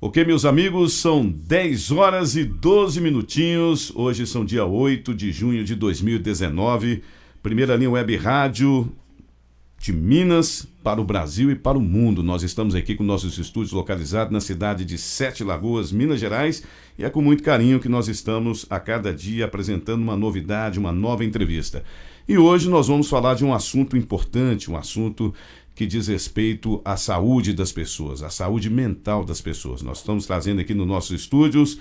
Ok, meus amigos, são 10 horas e 12 minutinhos. Hoje são dia 8 de junho de 2019. Primeira linha web rádio de Minas para o Brasil e para o mundo. Nós estamos aqui com nossos estúdios localizados na cidade de Sete Lagoas, Minas Gerais, e é com muito carinho que nós estamos a cada dia apresentando uma novidade, uma nova entrevista. E hoje nós vamos falar de um assunto importante, um assunto que diz respeito à saúde das pessoas, à saúde mental das pessoas. Nós estamos trazendo aqui nos nossos estúdios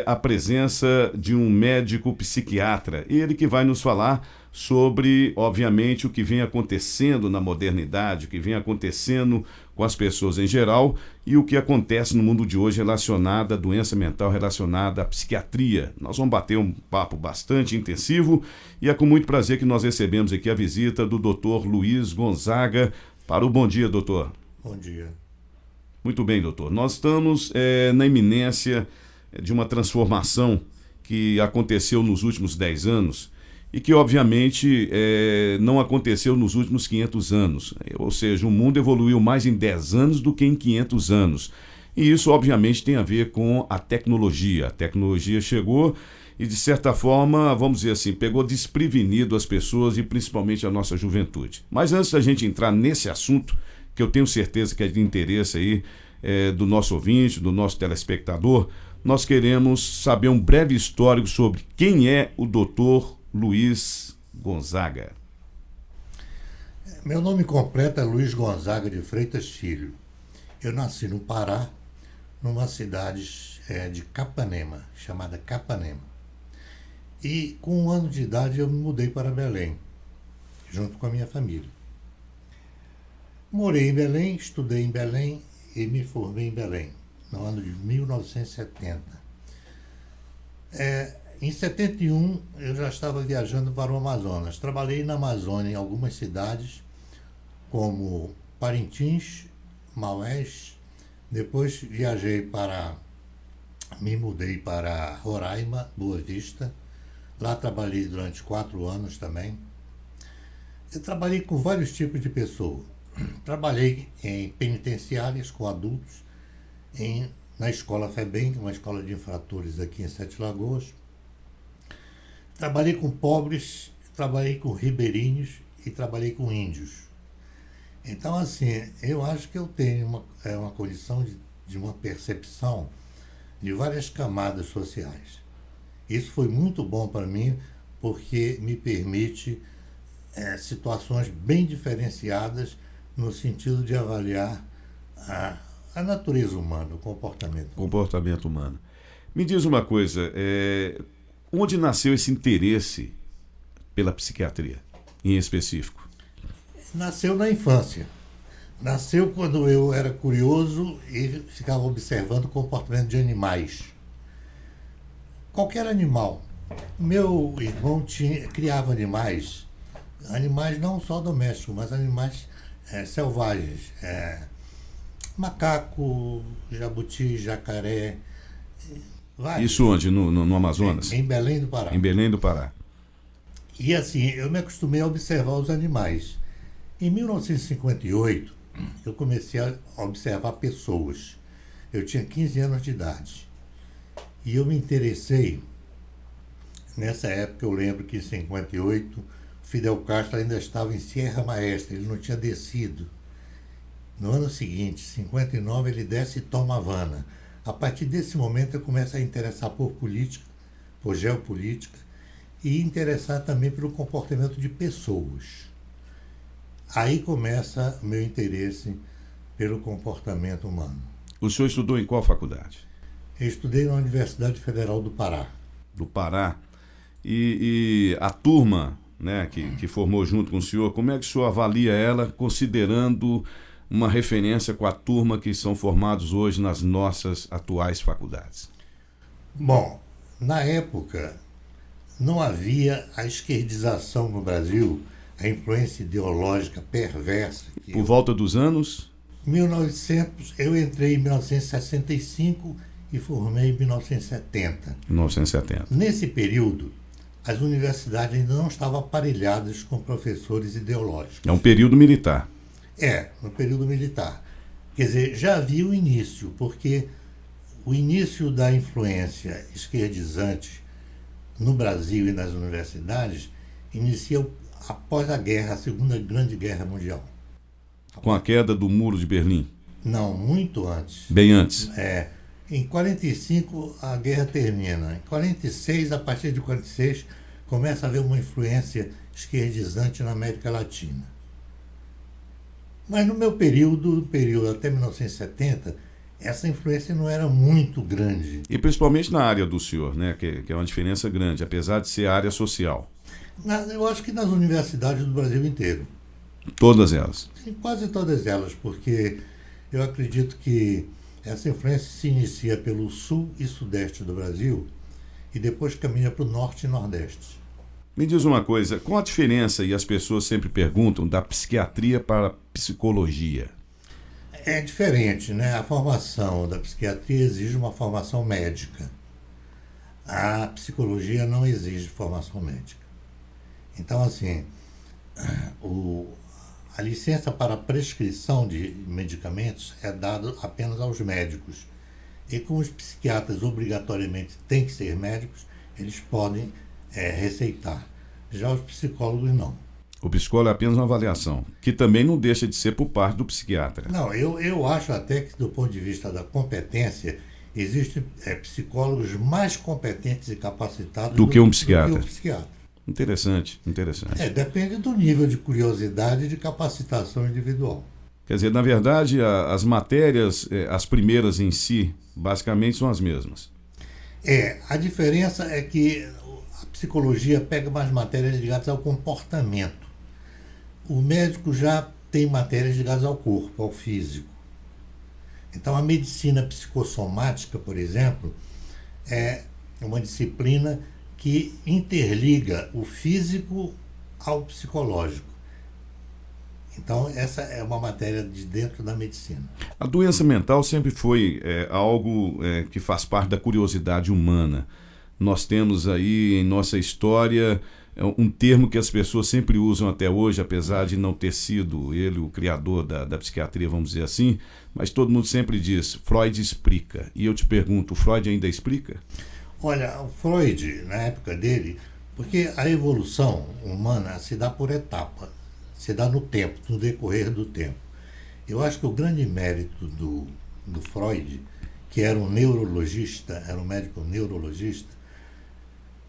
a presença de um médico psiquiatra, ele que vai nos falar sobre, obviamente, o que vem acontecendo na modernidade, o que vem acontecendo com as pessoas em geral e o que acontece no mundo de hoje relacionado à doença mental, relacionada à psiquiatria. Nós vamos bater um papo bastante intensivo e é com muito prazer que nós recebemos aqui a visita do Dr. Luiz Gonzaga. Para o bom dia, doutor. Bom dia. Muito bem, doutor. Nós estamos na iminência de uma transformação que aconteceu nos últimos 10 anos e que, obviamente, não aconteceu nos últimos 500 anos. Ou seja, o mundo evoluiu mais em 10 anos do que em 500 anos. E isso, obviamente, tem a ver com a tecnologia. A tecnologia chegou e, de certa forma, vamos dizer assim, pegou desprevenido as pessoas e principalmente a nossa juventude. Mas antes da gente entrar nesse assunto, que eu tenho certeza que é de interesse aí do nosso ouvinte, do nosso telespectador, nós queremos saber um breve histórico sobre quem é o Dr. Luiz Gonzaga. Meu nome completo é Luiz Gonzaga de Freitas Filho. Eu nasci no Pará, numa cidade de Capanema, chamada Capanema. E com 1 ano de idade eu me mudei para Belém, junto com a minha família. Morei em Belém, estudei em Belém e me formei em Belém, no ano de 1970. Em 71 eu já estava viajando para o Amazonas. Trabalhei na Amazônia em algumas cidades, como Parintins, Maués. Depois me mudei para Roraima, Boa Vista. Lá trabalhei durante 4 anos também. Eu trabalhei com vários tipos de pessoas. Trabalhei em penitenciárias com adultos, na escola FEBEM, uma escola de infratores aqui em Sete Lagoas. Trabalhei com pobres, trabalhei com ribeirinhos e trabalhei com índios. Então, assim, eu acho que eu tenho uma condição de uma percepção de várias camadas sociais. Isso foi muito bom para mim, porque me permite situações bem diferenciadas no sentido de avaliar a natureza humana, o comportamento humano. Comportamento humano. Me diz uma coisa, onde nasceu esse interesse pela psiquiatria, em específico? Nasceu na infância. Nasceu quando eu era curioso e ficava observando o comportamento de animais. Qualquer animal. Meu irmão criava animais não só domésticos, mas animais selvagens. Macaco, jabuti, jacaré. Vários. Isso onde? No Amazonas? Em Belém do Pará. Em Belém do Pará. E assim, eu me acostumei a observar os animais. Em 1958, eu comecei a observar pessoas. Eu tinha 15 anos de idade. E eu me interessei, nessa época eu lembro que em 58, Fidel Castro ainda estava em Sierra Maestra, ele não tinha descido. No ano seguinte, 59, ele desce e toma Havana. A partir desse momento eu começo a interessar por política, por geopolítica, e interessar também pelo comportamento de pessoas. Aí começa o meu interesse pelo comportamento humano. O senhor estudou em qual faculdade? Eu estudei na Universidade Federal do Pará. Do Pará. E a turma, né, que formou junto com o senhor, como é que o senhor avalia ela, considerando uma referência com a turma que são formados hoje nas nossas atuais faculdades? Bom, na época não havia a esquerdização no Brasil, a influência ideológica perversa. Por volta dos anos? 1900, eu entrei em 1965 e formei em 1970. 1970. Nesse período, as universidades ainda não estavam aparelhadas com professores ideológicos. É um período militar. No período militar. Quer dizer, já havia o início, porque o início da influência esquerdizante no Brasil e nas universidades inicia após a guerra, a Segunda Grande Guerra Mundial. Com a queda do Muro de Berlim? Não, muito antes. Bem antes. Em 45 a guerra termina. Em 46, a partir de 46, começa a haver uma influência esquerdizante na América Latina. Mas no meu período até 1970, essa influência não era muito grande. E principalmente na área do senhor, né? Que é uma diferença grande, apesar de ser área social. Eu acho que nas universidades do Brasil inteiro. Todas elas? Sim, quase todas elas, porque eu acredito que essa influência se inicia pelo sul e sudeste do Brasil e depois caminha para o norte e nordeste. Me diz uma coisa, qual a diferença, e as pessoas sempre perguntam, da psiquiatria para a psicologia? É diferente, né? A formação da psiquiatria exige uma formação médica. A psicologia não exige formação médica. Então, assim, a licença para prescrição de medicamentos é dada apenas aos médicos. E como os psiquiatras obrigatoriamente têm que ser médicos, eles podem receitar. Já os psicólogos não. O psicólogo é apenas uma avaliação, que também não deixa de ser por parte do psiquiatra. Não, eu acho até que do ponto de vista da competência, existem psicólogos mais competentes e capacitados do que um psiquiatra. Interessante. Depende do nível de curiosidade e de capacitação individual. Quer dizer, na verdade, as matérias, as primeiras em si, basicamente são as mesmas. A diferença é que a psicologia pega mais matérias ligadas ao comportamento. O médico já tem matérias ligadas ao corpo, ao físico. Então, a medicina psicossomática, por exemplo, é uma disciplina que interliga o físico ao psicológico. Então, essa é uma matéria de dentro da medicina. A doença mental sempre foi algo que faz parte da curiosidade humana. Nós temos aí em nossa história um termo que as pessoas sempre usam até hoje, apesar de não ter sido ele o criador da psiquiatria, vamos dizer assim, mas todo mundo sempre diz, Freud explica. E eu te pergunto, o Freud ainda explica? Olha, o Freud, na época dele, porque a evolução humana se dá por etapa, se dá no tempo, no decorrer do tempo. Eu acho que o grande mérito do Freud, que era um neurologista, era um médico neurologista,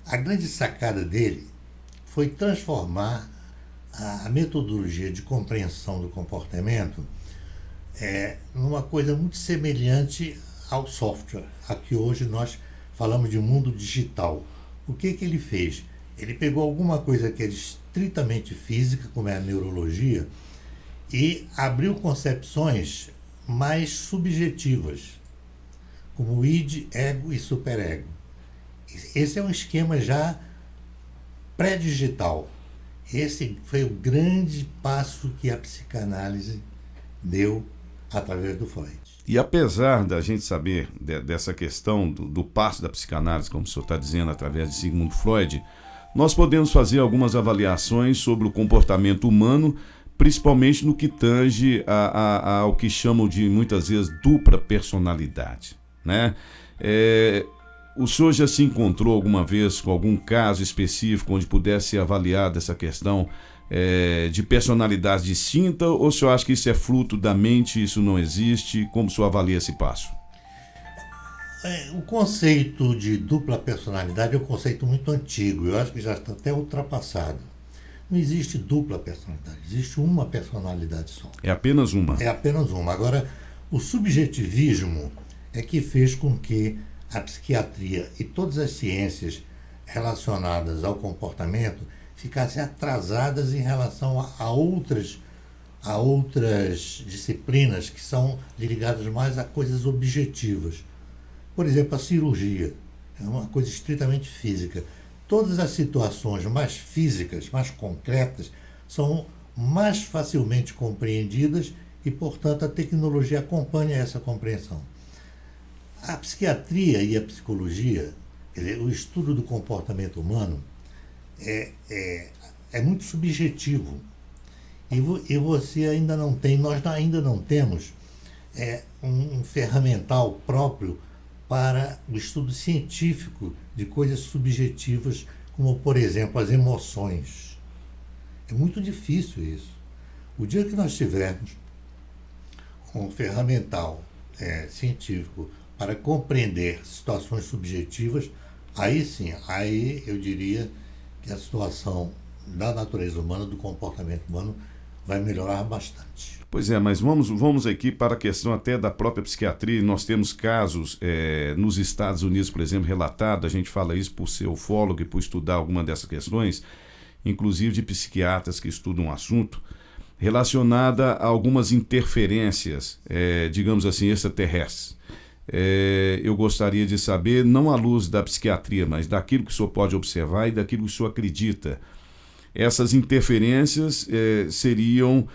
a grande sacada dele foi transformar a metodologia de compreensão do comportamento numa coisa muito semelhante ao software, a que hoje nós falamos de mundo digital. O que ele fez? Ele pegou alguma coisa que é estritamente física, como é a neurologia, e abriu concepções mais subjetivas, como id, ego e superego. Esse é um esquema já pré-digital. Esse foi o grande passo que a psicanálise deu através do Freud. E apesar da gente saber dessa questão do passo da psicanálise, como o senhor está dizendo, através de Sigmund Freud, nós podemos fazer algumas avaliações sobre o comportamento humano, principalmente no que tange ao que chamam de, muitas vezes, dupla personalidade, né? O senhor já se encontrou alguma vez com algum caso específico onde pudesse ser avaliada essa questão de personalidade distinta, ou o senhor acha que isso é fruto da mente, isso não existe? Como o senhor avalia esse passo? O conceito de dupla personalidade é um conceito muito antigo, eu acho que já está até ultrapassado. Não existe dupla personalidade, existe uma personalidade só. É apenas uma? É apenas uma. Agora, o subjetivismo é que fez com que a psiquiatria e todas as ciências relacionadas ao comportamento ficassem atrasadas em relação a outras disciplinas que são ligadas mais a coisas objetivas. Por exemplo, a cirurgia é uma coisa estritamente física. Todas as situações mais físicas, mais concretas, são mais facilmente compreendidas e, portanto, a tecnologia acompanha essa compreensão. A psiquiatria e a psicologia, quer dizer, o estudo do comportamento humano, é muito subjetivo. E você ainda não tem, nós ainda não temos um ferramental próprio para o estudo científico de coisas subjetivas, como, por exemplo, as emoções. É muito difícil isso. O dia que nós tivermos um ferramental científico para compreender situações subjetivas, aí sim, aí eu diria que a situação da natureza humana, do comportamento humano, vai melhorar bastante. Pois é, mas vamos aqui para a questão até da própria psiquiatria. Nós temos casos nos Estados Unidos, por exemplo, relatado, a gente fala isso por ser ufólogo e por estudar alguma dessas questões, inclusive de psiquiatras que estudam o assunto, relacionada a algumas interferências, digamos assim, extraterrestres. Eu gostaria de saber, não à luz da psiquiatria, mas daquilo que o senhor pode observar e daquilo que o senhor acredita. Essas interferências seriam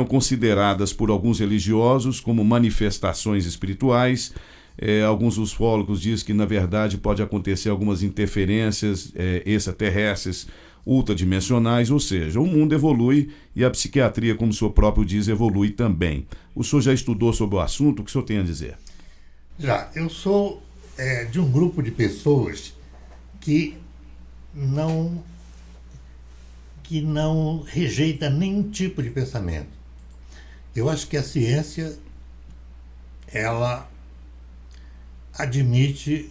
consideradas por alguns religiosos como manifestações espirituais. Alguns ufólogos dizem que, na verdade, pode acontecer algumas interferências extraterrestres, ultradimensionais, ou seja, o mundo evolui e a psiquiatria, como o senhor próprio diz, evolui também. O senhor já estudou sobre o assunto? O que o senhor tem a dizer? Já, eu sou de um grupo de pessoas que não rejeita nenhum tipo de pensamento. Eu acho que a ciência, ela admite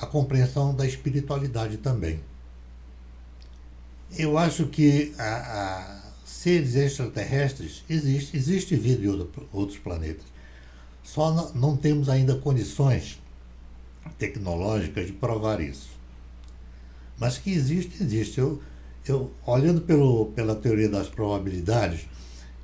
a compreensão da espiritualidade também. Eu acho que seres extraterrestres existe vida em outros planetas. Só não temos ainda condições tecnológicas de provar isso. Mas que existe. Eu olhando pela teoria das probabilidades,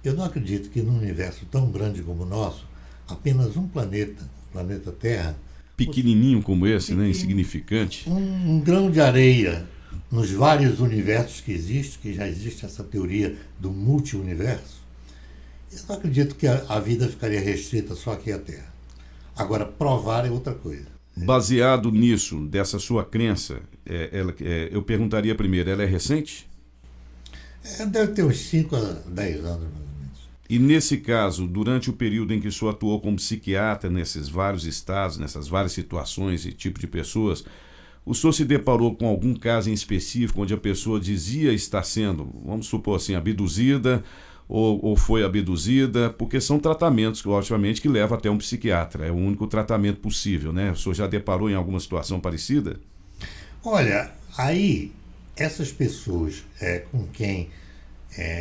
eu não acredito que num universo tão grande como o nosso, apenas um planeta, o planeta Terra, pequenininho como esse, né, insignificante, um grão de areia nos vários universos que já existe essa teoria do multi-universo, eu não acredito que a vida ficaria restrita só aqui à Terra. Agora, provar é outra coisa. Baseado nisso, dessa sua crença, eu perguntaria primeiro, ela é recente? Deve ter uns 5 a 10 anos, mais ou menos. E nesse caso, durante o período em que o senhor atuou como psiquiatra nesses vários estados, nessas várias situações e tipos de pessoas, o senhor se deparou com algum caso em específico onde a pessoa dizia estar sendo, vamos supor assim, abduzida ou foi abduzida, porque são tratamentos, obviamente, que levam até um psiquiatra. É o único tratamento possível, né? O senhor já deparou em alguma situação parecida? Olha, aí, essas pessoas com quem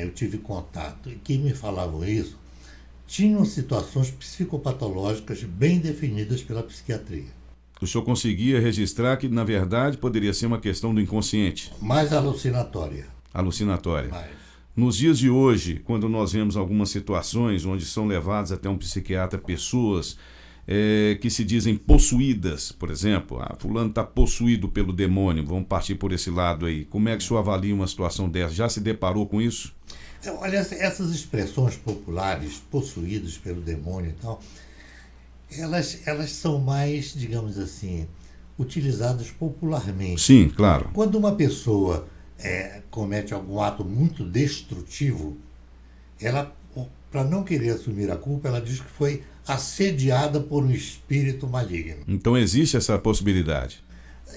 eu tive contato e que me falavam isso, tinham situações psicopatológicas bem definidas pela psiquiatria. O senhor conseguia registrar que, na verdade, poderia ser uma questão do inconsciente? Mais alucinatória. Alucinatória. Mais. Nos dias de hoje, quando nós vemos algumas situações onde são levadas até um psiquiatra pessoas que se dizem possuídas, por exemplo, fulano está possuído pelo demônio, vamos partir por esse lado aí. Como é que o senhor avalia uma situação dessa? Já se deparou com isso? Olha, essas expressões populares, possuídos pelo demônio e tal, elas são mais, digamos assim, utilizadas popularmente. Sim, claro. Quando uma pessoa comete algum ato muito destrutivo, ela, para não querer assumir a culpa, ela diz que foi assediada por um espírito maligno. Então existe essa possibilidade?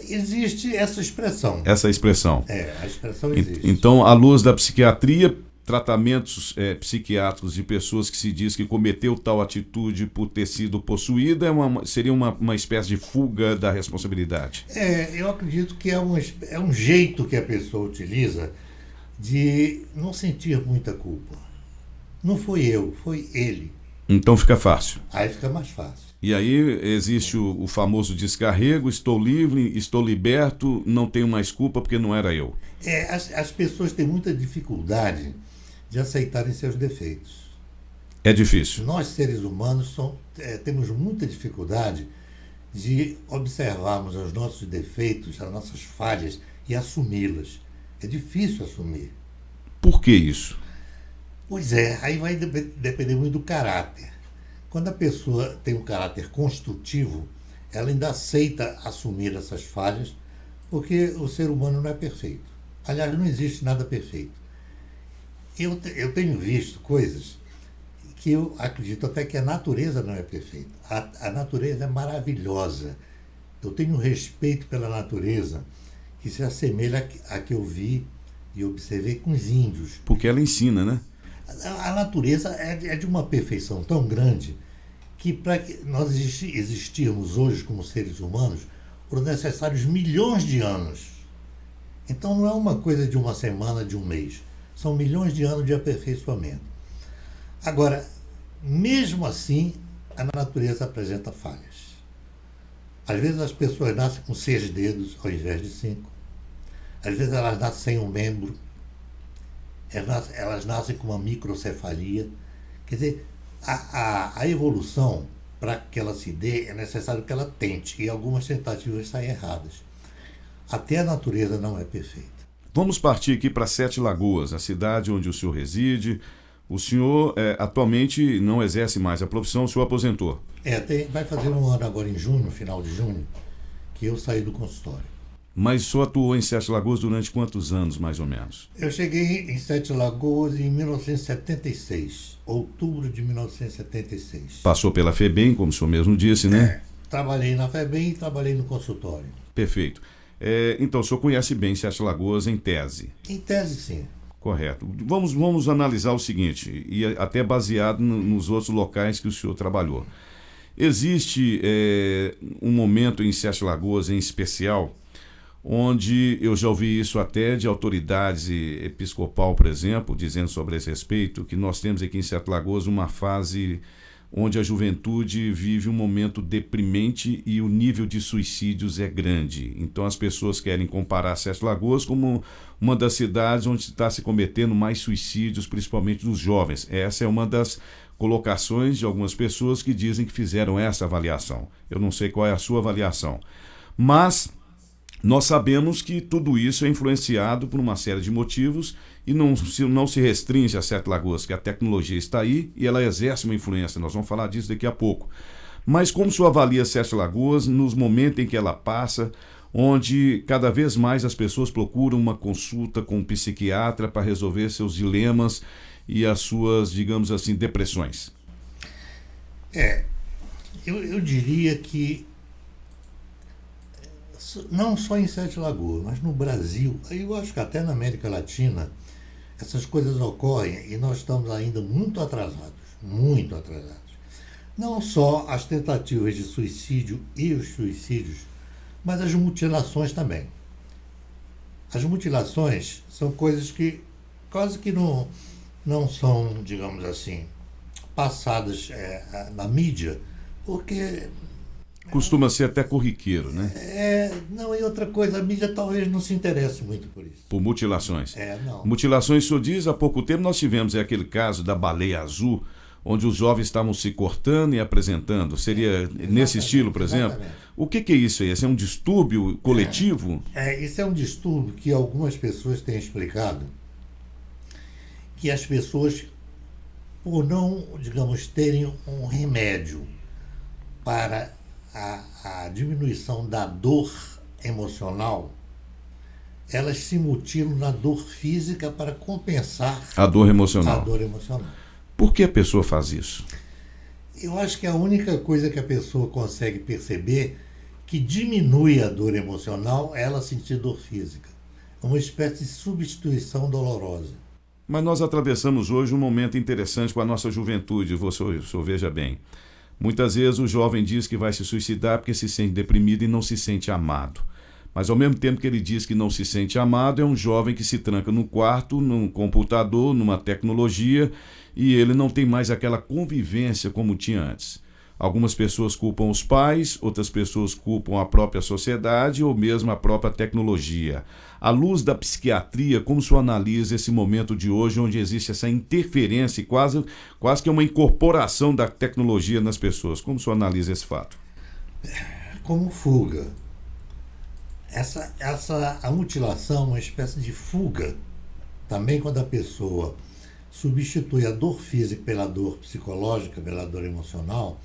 Existe essa expressão. Essa expressão. A expressão existe. Então, à luz da psiquiatria, tratamentos psiquiátricos de pessoas que se diz que cometeu tal atitude por ter sido possuída seria uma espécie de fuga da responsabilidade? Eu acredito que é um jeito que a pessoa utiliza de não sentir muita culpa. Não fui eu, foi ele. Então fica fácil. Aí fica mais fácil. E aí existe o famoso descarrego, estou livre, estou liberto, não tenho mais culpa porque não era eu. As pessoas têm muita dificuldade de aceitarem seus defeitos. É difícil. Nós, seres humanos, temos muita dificuldade de observarmos os nossos defeitos, as nossas falhas e assumi-las. É difícil assumir. Por que isso? Pois aí vai depender muito do caráter. Quando a pessoa tem um caráter construtivo, ela ainda aceita assumir essas falhas, porque o ser humano não é perfeito. Aliás, não existe nada perfeito. Eu tenho visto coisas que eu acredito até que a natureza não é perfeita. A natureza é maravilhosa. Eu tenho um respeito pela natureza que se assemelha a que eu vi e observei com os índios. Porque ela ensina, né? A natureza é de uma perfeição tão grande que para que nós existirmos hoje como seres humanos foram necessários milhões de anos. Então não é uma coisa de uma semana, de um mês. São milhões de anos de aperfeiçoamento. Agora, mesmo assim, a natureza apresenta falhas. Às vezes as pessoas nascem com 6 dedos ao invés de 5. Às vezes elas nascem sem um membro. Elas nascem com uma microcefalia. Quer dizer, a evolução, para que ela se dê, é necessário que ela tente. E algumas tentativas saem erradas. Até a natureza não é perfeita. Vamos partir aqui para Sete Lagoas, a cidade onde o senhor reside. O senhor atualmente não exerce mais a profissão, o senhor aposentou. Vai fazer um ano agora em junho, final de junho, que eu saí do consultório. Mas o senhor atuou em Sete Lagoas durante quantos anos, mais ou menos? Eu cheguei em Sete Lagoas em 1976, outubro de 1976. Passou pela FEBEM, como o senhor mesmo disse, né? Trabalhei na FEBEM e trabalhei no consultório. Perfeito. Então, o senhor conhece bem Sete Lagoas em tese? Em tese, sim. Correto. Vamos analisar o seguinte, e até baseado nos outros locais que o senhor trabalhou. Existe um momento em Sete Lagoas em especial, onde eu já ouvi isso até de autoridades episcopal, por exemplo, dizendo sobre esse respeito, que nós temos aqui em Sete Lagoas uma fase onde a juventude vive um momento deprimente e o nível de suicídios é grande. Então as pessoas querem comparar Sete Lagoas como uma das cidades onde está se cometendo mais suicídios, principalmente dos jovens. Essa é uma das colocações de algumas pessoas que dizem que fizeram essa avaliação. Eu não sei qual é a sua avaliação. Mas nós sabemos que tudo isso é influenciado por uma série de motivos e não se restringe a Sete Lagoas, que a tecnologia está aí e ela exerce uma influência. Nós vamos falar disso daqui a pouco. Mas como o senhor avalia Sete Lagoas nos momentos em que ela passa, onde cada vez mais as pessoas procuram uma consulta com um psiquiatra para resolver seus dilemas e as suas, digamos assim, depressões? Eu diria que não só em Sete Lagoas, mas no Brasil, eu acho que até na América Latina, essas coisas ocorrem e nós estamos ainda muito atrasados, muito atrasados. Não só as tentativas de suicídio e os suicídios, mas as mutilações também. As mutilações são coisas que quase que não são, digamos assim, passadas na mídia, porque costuma ser até corriqueiro, né? Não, e outra coisa, a mídia talvez não se interesse muito por isso. Por mutilações. Não. Mutilações, o senhor diz, há pouco tempo nós tivemos aquele caso da baleia azul, onde os jovens estavam se cortando e apresentando. Seria nesse estilo, por exemplo? Exatamente. O que é isso aí? Esse é um distúrbio coletivo? Isso é um distúrbio que algumas pessoas têm explicado, que as pessoas, por não, digamos, terem um remédio para a diminuição da dor emocional, elas se mutilam na dor física para compensar a dor emocional. A dor emocional. Por que a pessoa faz isso? Eu acho que a única coisa que a pessoa consegue perceber que diminui a dor emocional é ela sentir dor física. É uma espécie de substituição dolorosa. Mas nós atravessamos hoje um momento interessante com a nossa juventude, o senhor veja bem. Muitas vezes o jovem diz que vai se suicidar porque se sente deprimido e não se sente amado. Mas ao mesmo tempo que ele diz que não se sente amado, é um jovem que se tranca no quarto, num computador, numa tecnologia, e ele não tem mais aquela convivência como tinha antes. Algumas pessoas culpam os pais, outras pessoas culpam a própria sociedade ou mesmo a própria tecnologia. À luz da psiquiatria, como o senhor analisa esse momento de hoje, onde existe essa interferência e quase que uma incorporação da tecnologia nas pessoas? Como o senhor analisa esse fato? Como fuga. A mutilação é uma espécie de fuga. Também quando a pessoa substitui a dor física pela dor psicológica, pela dor emocional,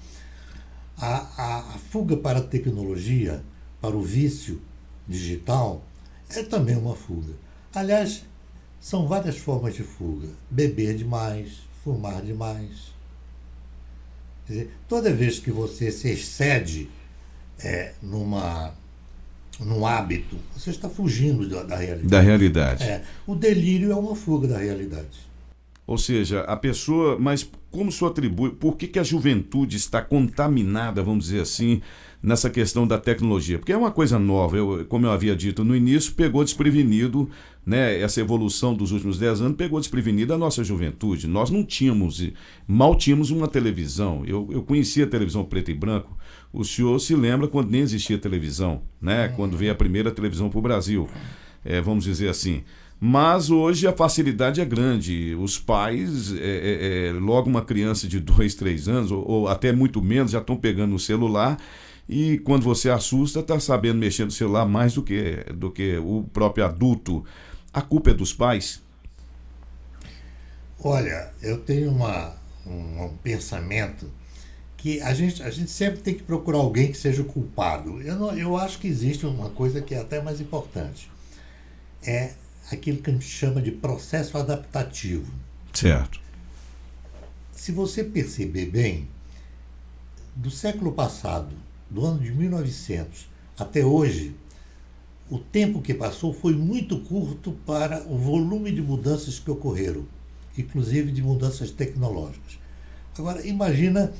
a fuga para a tecnologia, para o vício digital, é também uma fuga. Aliás, são várias formas de fuga. Beber demais, fumar demais, Quer dizer, toda vez que você se excede num hábito, você está fugindo da realidade. Da realidade. O delírio é uma fuga da realidade. Ou seja, a pessoa, mas como se atribui, por que a juventude está contaminada, vamos dizer assim, nessa questão da tecnologia? Porque é uma coisa nova, como eu havia dito no início, pegou desprevenido, né, essa evolução dos últimos 10 anos pegou desprevenida a nossa juventude. Nós não tínhamos, mal tínhamos uma televisão. Eu conhecia a televisão preto e branco. O senhor se lembra quando nem existia televisão, né? Quando veio a primeira televisão para o Brasil, vamos dizer assim. Mas hoje a facilidade é grande. Os pais, logo uma criança de 2, 3 anos, ou até muito menos, já estão pegando o celular e quando você assusta, está sabendo mexer no celular mais do que o próprio adulto. A culpa é dos pais? Olha, eu tenho um pensamento que a gente sempre tem que procurar alguém que seja o culpado. Eu acho que existe uma coisa que é até mais importante. É aquilo que a gente chama de processo adaptativo. Certo. Se você perceber bem, do século passado, do ano de 1900 até hoje, o tempo que passou foi muito curto para o volume de mudanças que ocorreram, inclusive de mudanças tecnológicas. Agora, imagina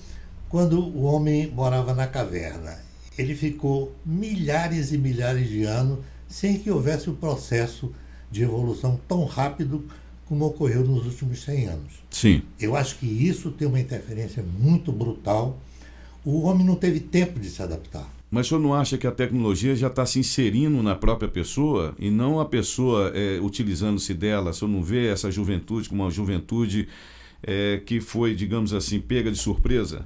quando o homem morava na caverna. Ele ficou milhares e milhares de anos sem que houvesse um processo de evolução tão rápido como ocorreu nos últimos 100 anos. Sim. Eu acho que isso tem uma interferência muito brutal. O homem não teve tempo de se adaptar. Mas o senhor não acha que a tecnologia já está se inserindo na própria pessoa e não a pessoa utilizando-se dela? O senhor não vê essa juventude como uma juventude que foi, digamos assim, pega de surpresa?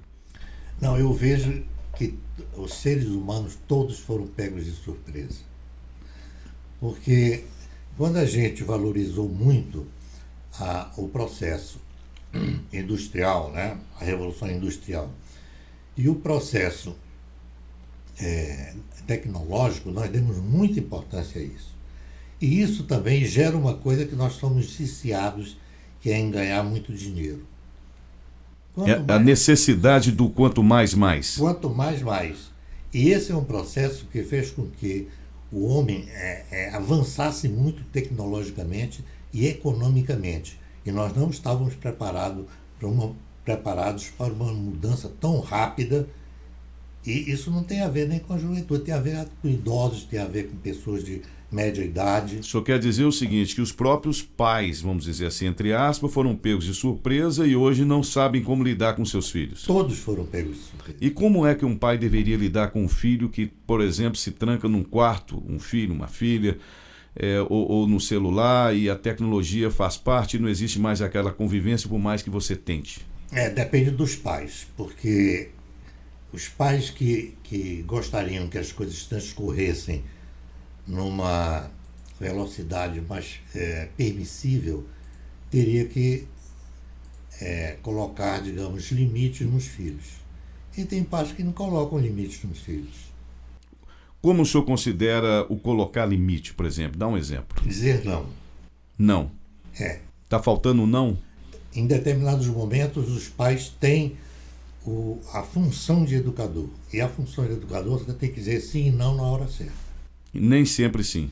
Não, eu vejo que os seres humanos todos foram pegos de surpresa. Porque quando a gente valorizou muito o processo industrial, né, a Revolução Industrial, e o processo tecnológico, nós demos muita importância a isso. E isso também gera uma coisa que nós somos viciados, que é em ganhar muito dinheiro. A necessidade do quanto mais, mais. Quanto mais, mais. E esse é um processo que fez com que o homem avançasse muito tecnologicamente e economicamente. E nós não estávamos preparados para uma mudança tão rápida. E isso não tem a ver nem com a juventude, tem a ver com idosos, tem a ver com pessoas de média idade. O senhor quer dizer o seguinte, que os próprios pais, vamos dizer assim, entre aspas, foram pegos de surpresa e hoje não sabem como lidar com seus filhos. Todos foram pegos de surpresa. E como é que um pai deveria lidar com um filho que, por exemplo, se tranca num quarto, um filho, uma filha, ou no celular, e a tecnologia faz parte e não existe mais aquela convivência por mais que você tente? Depende dos pais, porque os pais que gostariam que as coisas transcorressem numa velocidade mais permissível, teria que colocar, digamos, limites nos filhos. E tem pais que não colocam limites nos filhos. Como o senhor considera o colocar limite, por exemplo? Dá um exemplo. Dizer não. Não. Está faltando não? Em determinados momentos, os pais têm a função de educador. E a função de educador, você tem que dizer sim e não na hora certa. Nem sempre sim.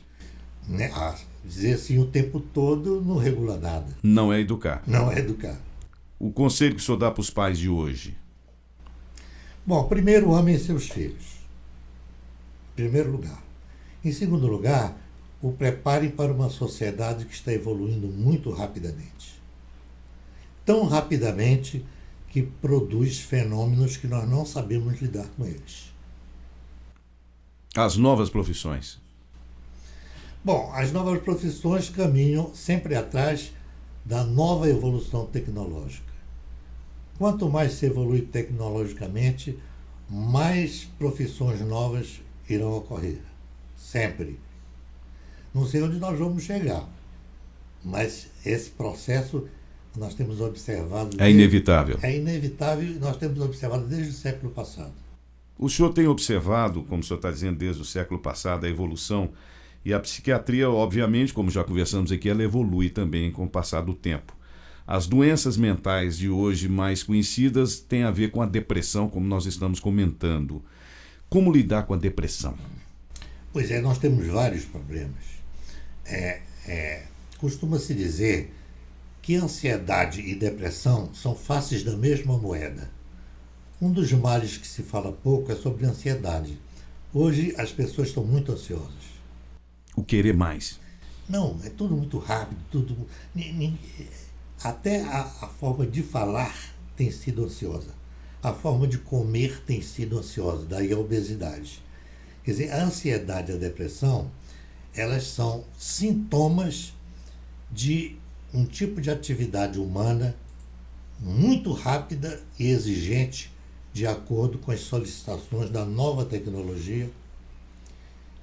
Dizer sim o tempo todo não regula nada. Não é educar. Não é educar. O conselho que o senhor dá para os pais de hoje? Bom, primeiro, amem seus filhos. Em primeiro lugar. Em segundo lugar, o preparem para uma sociedade que está evoluindo muito rapidamente. Tão rapidamente que produz fenômenos que nós não sabemos lidar com eles. As novas profissões. Bom, as novas profissões caminham sempre atrás da nova evolução tecnológica. Quanto mais se evolui tecnologicamente, mais profissões novas irão ocorrer. Sempre. Não sei onde nós vamos chegar, mas esse processo nós temos observado... É inevitável. É inevitável e nós temos observado desde o século passado. O senhor tem observado, como o senhor está dizendo, desde o século passado, a evolução, e a psiquiatria, obviamente, como já conversamos aqui, ela evolui também com o passar do tempo. As doenças mentais de hoje mais conhecidas têm a ver com a depressão, como nós estamos comentando. Como lidar com a depressão? Pois é, nós temos vários problemas. Costuma-se dizer que ansiedade e depressão são faces da mesma moeda. Um dos males que se fala pouco é sobre a ansiedade. Hoje as pessoas estão muito ansiosas. O querer mais. Não, é tudo muito rápido, até a forma de falar tem sido ansiosa. A forma de comer tem sido ansiosa, daí a obesidade. Quer dizer, a ansiedade e a depressão, elas são sintomas de um tipo de atividade humana muito rápida e exigente, de acordo com as solicitações da nova tecnologia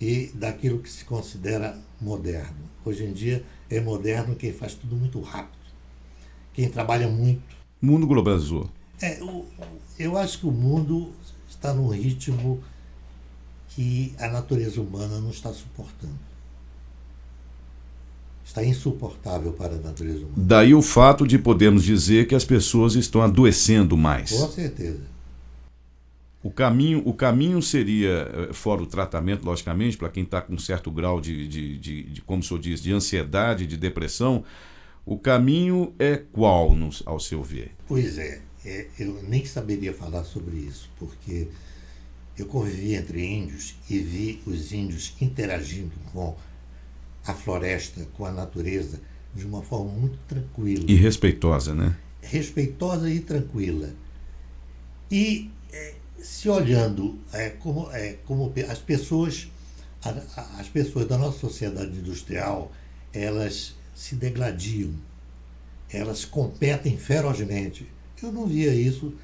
e daquilo que se considera moderno. Hoje em dia é moderno quem faz tudo muito rápido, quem trabalha muito. O mundo globalizou. Eu acho que o mundo está num ritmo que a natureza humana não está suportando. Está insuportável para a natureza humana. Daí o fato de podermos dizer que as pessoas estão adoecendo mais. Com certeza. O caminho seria, fora o tratamento, logicamente, para quem está com um certo grau de, como o senhor diz, de ansiedade, de depressão, o caminho é qual, ao seu ver? Pois eu nem saberia falar sobre isso, porque eu convivi entre índios e vi os índios interagindo com a floresta, com a natureza, de uma forma muito tranquila. E respeitosa, né? Respeitosa e tranquila. E se olhando como as pessoas da nossa sociedade industrial, elas se degladiam, elas competem ferozmente. Eu não via isso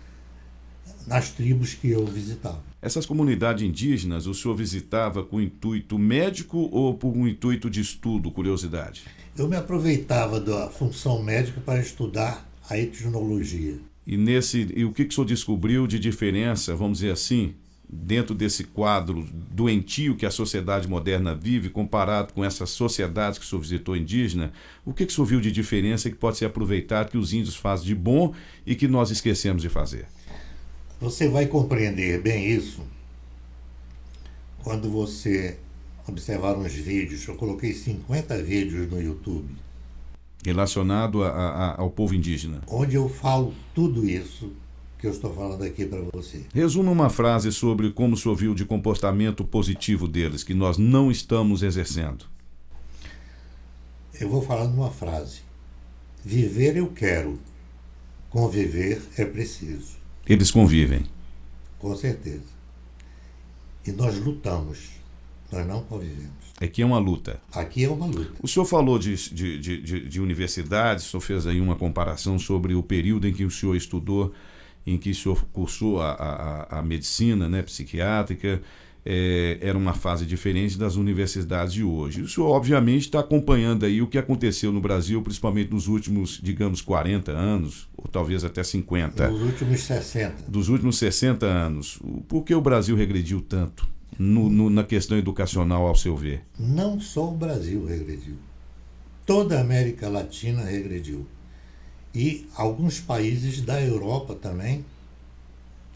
nas tribos que eu visitava. Essas comunidades indígenas o senhor visitava com intuito médico ou por um intuito de estudo, curiosidade? Eu me aproveitava da função médica para estudar a etnologia. E o que o senhor descobriu de diferença, vamos dizer assim, dentro desse quadro doentio que a sociedade moderna vive, comparado com essas sociedades que o senhor visitou indígena? O que o senhor viu de diferença que pode ser aproveitado, que os índios fazem de bom e que nós esquecemos de fazer? Você vai compreender bem isso quando você observar uns vídeos. Eu coloquei 50 vídeos no YouTube. Relacionado ao povo indígena. Onde eu falo tudo isso que eu estou falando aqui para você. Resuma uma frase sobre como o senhor viu de comportamento positivo deles, que nós não estamos exercendo. Eu vou falar numa frase. Viver eu quero, conviver é preciso. Eles convivem. Com certeza. E nós lutamos, nós não convivemos. Aqui é uma luta. Aqui é uma luta. O senhor falou de universidades, o senhor fez aí uma comparação sobre o período em que o senhor estudou, em que o senhor cursou a medicina, né, psiquiátrica. Era uma fase diferente das universidades de hoje. O senhor, obviamente, está acompanhando aí o que aconteceu no Brasil, principalmente nos últimos, digamos, 40 anos, ou talvez até 50. Nos últimos 60. Dos últimos 60 anos. Por que o Brasil regrediu tanto na questão educacional, ao seu ver? Não só o Brasil regrediu. Toda a América Latina regrediu. E alguns países da Europa também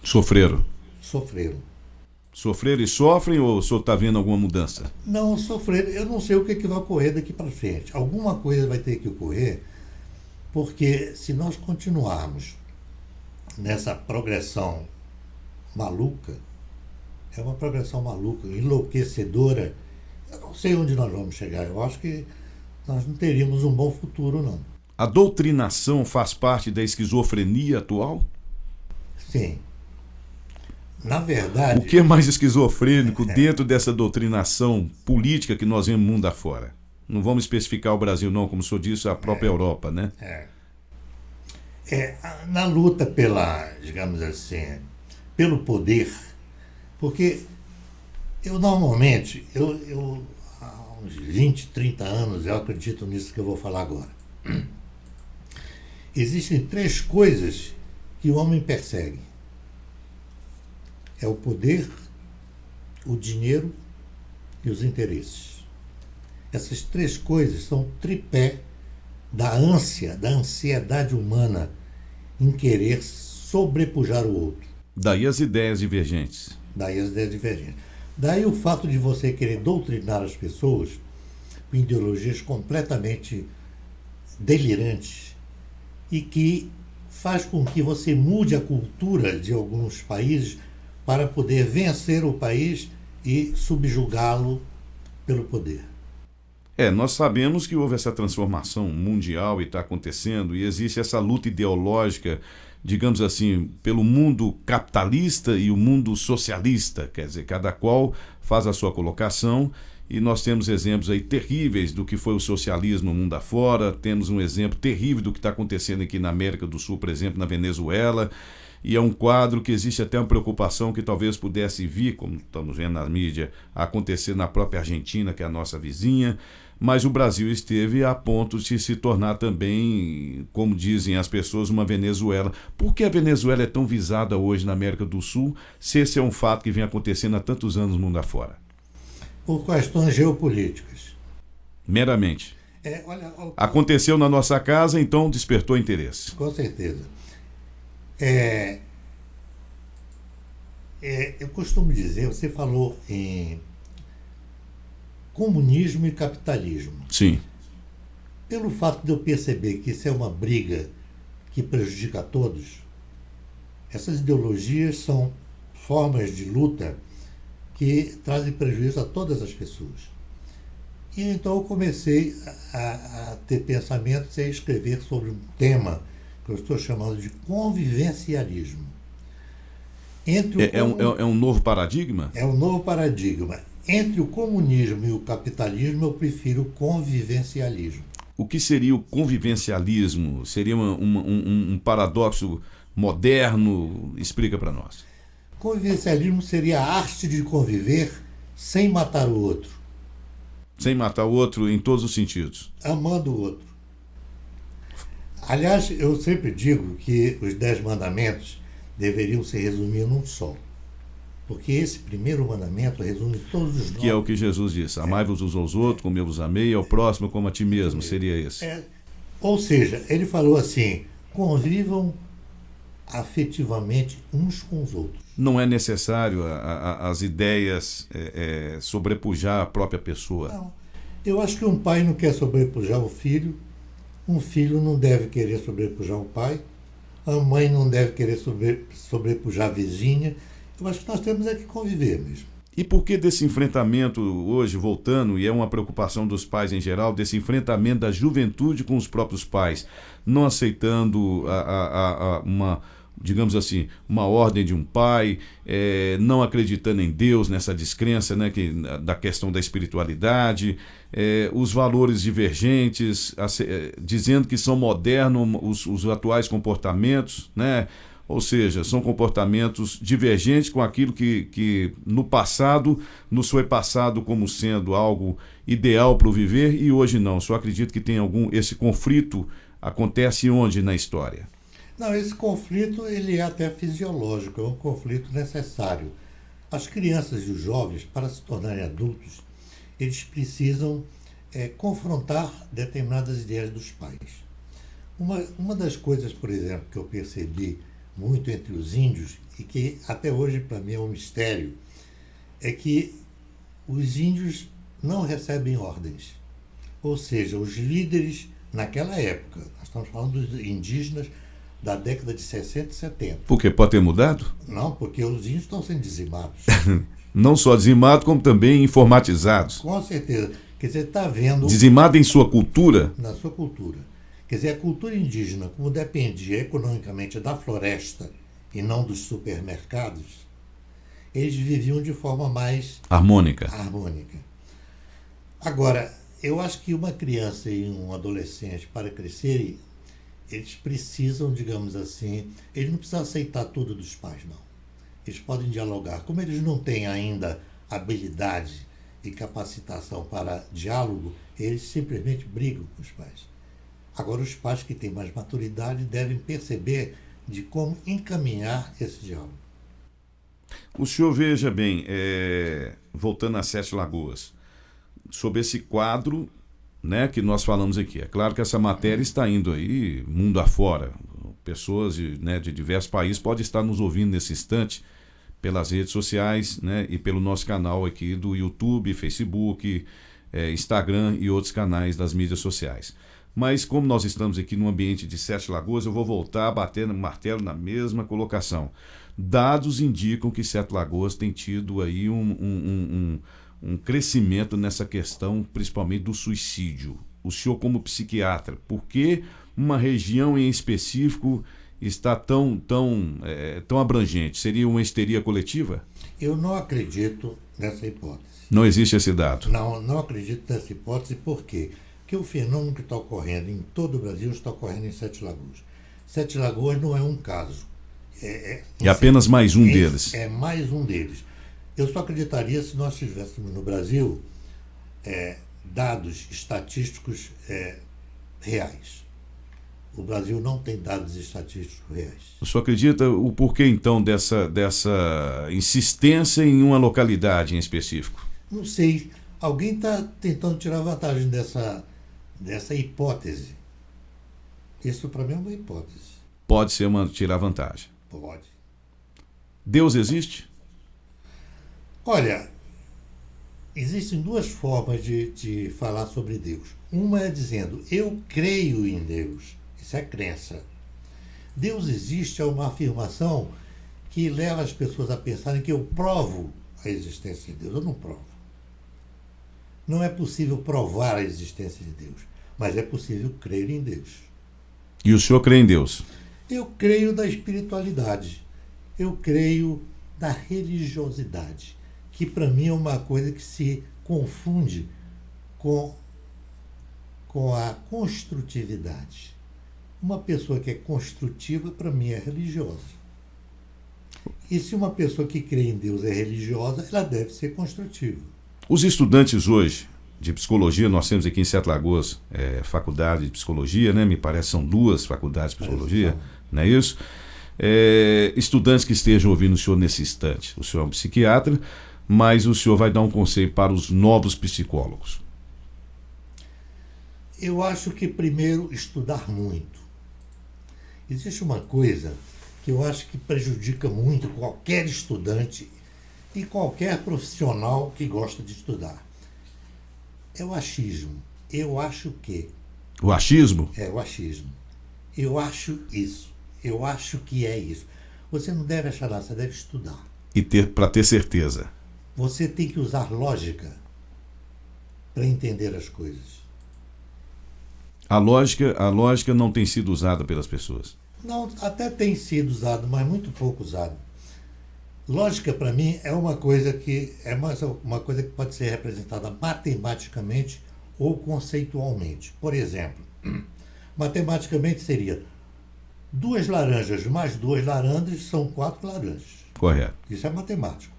sofreram. Sofreram e sofrem, ou o senhor está vendo alguma mudança? Não, sofreram. Eu não sei o que vai ocorrer daqui para frente. Alguma coisa vai ter que ocorrer, porque se nós continuarmos nessa progressão maluca, é uma progressão maluca, enlouquecedora, eu não sei onde nós vamos chegar. Eu acho que nós não teríamos um bom futuro, não. A doutrinação faz parte da esquizofrenia atual? Sim. Na verdade... O que é mais esquizofrênico dentro dessa doutrinação política que nós vemos mundo afora? Não vamos especificar o Brasil, não, como o senhor disse, a própria Europa, né? Na luta digamos assim, pelo poder, porque eu normalmente, há uns 20, 30 anos, eu acredito nisso que eu vou falar agora. Existem 3 coisas que o homem persegue. É o poder, o dinheiro e os interesses. Essas 3 coisas são tripé da ânsia, da ansiedade humana em querer sobrepujar o outro. Daí as ideias divergentes. Daí as ideias divergentes. Daí o fato de você querer doutrinar as pessoas com ideologias completamente delirantes e que faz com que você mude a cultura de alguns países para poder vencer o país e subjugá-lo pelo poder. Nós sabemos que houve essa transformação mundial e está acontecendo, e existe essa luta ideológica, digamos assim, pelo mundo capitalista e o mundo socialista, quer dizer, cada qual faz a sua colocação, e nós temos exemplos aí terríveis do que foi o socialismo mundo afora, temos um exemplo terrível do que está acontecendo aqui na América do Sul, por exemplo, na Venezuela, e é um quadro que existe até uma preocupação que talvez pudesse vir, como estamos vendo na mídia, a acontecer na própria Argentina, que é a nossa vizinha, mas o Brasil esteve a ponto de se tornar também, como dizem as pessoas, uma Venezuela. Por que a Venezuela é tão visada hoje na América do Sul, se esse é um fato que vem acontecendo há tantos anos no mundo afora? Por questões geopolíticas. Meramente. Aconteceu na nossa casa, então despertou interesse. Com certeza. Eu costumo dizer, você falou em comunismo e capitalismo. Sim. Pelo fato de eu perceber que isso é uma briga que prejudica a todos, essas ideologias são formas de luta que trazem prejuízo a todas as pessoas. E então eu comecei a ter pensamentos e a escrever sobre um tema que eu estou chamando de convivencialismo. É um novo paradigma? É um novo paradigma. Entre o comunismo e o capitalismo, eu prefiro o convivencialismo. O que seria o convivencialismo? Seria um paradoxo moderno? Explica para nós. Convivencialismo seria a arte de conviver sem matar o outro. Sem matar o outro em todos os sentidos. Amando o outro. Aliás, eu sempre digo que os 10 mandamentos deveriam se resumir num só. Porque esse primeiro mandamento resume todos os 9. Que é o que Jesus disse: amai-vos uns aos outros, como eu vos amei, ao próximo como a ti mesmo. Seria esse. Ou seja, ele falou assim: convivam afetivamente uns com os outros. Não é necessário as ideias sobrepujar a própria pessoa. Não. Eu acho que um pai não quer sobrepujar o filho, um filho não deve querer sobrepujar o pai, a mãe não deve querer sobrepujar a vizinha. Eu acho que nós temos que conviver mesmo. E por que desse enfrentamento hoje, voltando, e é uma preocupação dos pais em geral, desse enfrentamento da juventude com os próprios pais, não aceitando digamos assim, uma ordem de um pai, não acreditando em Deus, nessa descrença, né, da questão da espiritualidade, os valores divergentes, dizendo que são modernos os atuais comportamentos, né? Ou seja, são comportamentos divergentes com aquilo que no passado nos foi passado como sendo algo ideal para o viver, e hoje não. Só acredito que tem esse conflito acontece onde na história? Não, esse conflito ele é até fisiológico, é um conflito necessário. As crianças e os jovens, para se tornarem adultos, eles precisam confrontar determinadas ideias dos pais. Uma das coisas, por exemplo, que eu percebi muito entre os índios, e que até hoje para mim é um mistério, é que os índios não recebem ordens. Ou seja, os líderes naquela época, nós estamos falando dos indígenas da década de 60 e 70. Por quê? Pode ter mudado? Não, porque os índios estão sendo dizimados. Não só dizimados, como também informatizados. Com certeza. Quer dizer, está vendo... Dizimado em sua cultura? Na sua cultura. Quer dizer, a cultura indígena, como dependia economicamente da floresta e não dos supermercados, eles viviam de forma mais harmônica. Agora, eu acho que uma criança e um adolescente, para crescerem, eles precisam, digamos assim, eles não precisam aceitar tudo dos pais, não. Eles podem dialogar. Como eles não têm ainda habilidade e capacitação para diálogo, eles simplesmente brigam com os pais. Agora, os pais que têm mais maturidade devem perceber de como encaminhar esse diálogo. O senhor veja bem, voltando às Sete Lagoas, sobre esse quadro, né, que nós falamos aqui. É claro que essa matéria está indo aí mundo afora. Pessoas né, de diversos países podem estar nos ouvindo nesse instante pelas redes sociais, né, e pelo nosso canal aqui do YouTube, Facebook, Instagram e outros canais das mídias sociais. Mas como nós estamos aqui no ambiente de Sete Lagoas, eu vou voltar a bater no martelo na mesma colocação. Dados indicam que Sete Lagoas tem tido aí um crescimento nessa questão, principalmente do suicídio. O senhor, como psiquiatra, por que uma região em específico está tão abrangente? Seria uma histeria coletiva? Eu não acredito nessa hipótese. Não existe esse dado? Não acredito nessa hipótese, por quê? Porque o fenômeno que está ocorrendo em todo o Brasil está ocorrendo em Sete Lagoas. Sete Lagoas não é um caso. É apenas mais um deles. É mais um deles. Eu só acreditaria se nós tivéssemos no Brasil dados estatísticos reais. O Brasil não tem dados estatísticos reais. O senhor acredita o porquê, então, dessa insistência em uma localidade em específico? Não sei. Alguém está tentando tirar vantagem dessa hipótese. Isso, para mim, é uma hipótese. Pode ser tirar vantagem. Pode. Deus existe? Olha, existem duas formas de falar sobre Deus. Uma é dizendo, eu creio em Deus. Isso é crença. Deus existe é uma afirmação que leva as pessoas a pensarem que eu provo a existência de Deus. Eu não provo. Não é possível provar a existência de Deus, mas é possível crer em Deus. E o senhor crê em Deus? Eu creio da espiritualidade. Eu creio da religiosidade, que para mim é uma coisa que se confunde com a construtividade. Uma pessoa que é construtiva, para mim, é religiosa. E se uma pessoa que crê em Deus é religiosa, ela deve ser construtiva. Os estudantes hoje de psicologia, nós temos aqui em Sete Lagoas faculdade de psicologia, né? Me parece que são 2 faculdades de psicologia, não é isso? Estudantes que estejam ouvindo o senhor nesse instante. O senhor é um psiquiatra, mas o senhor vai dar um conselho para os novos psicólogos. Eu acho que primeiro estudar muito. Existe uma coisa que eu acho que prejudica muito qualquer estudante e qualquer profissional que gosta de estudar. É o achismo. Eu acho que. O achismo? É, o achismo. Eu acho isso. Eu acho que é isso. Você não deve achar nada, você deve estudar. E para ter certeza. Você tem que usar lógica para entender as coisas. A lógica não tem sido usada pelas pessoas. Não, até tem sido usado, mas muito pouco usado. Lógica, para mim, é uma coisa que pode ser representada matematicamente ou conceitualmente. Por exemplo, matematicamente seria 2 laranjas mais 2 laranjas são 4 laranjas. Correto. Isso é matemático.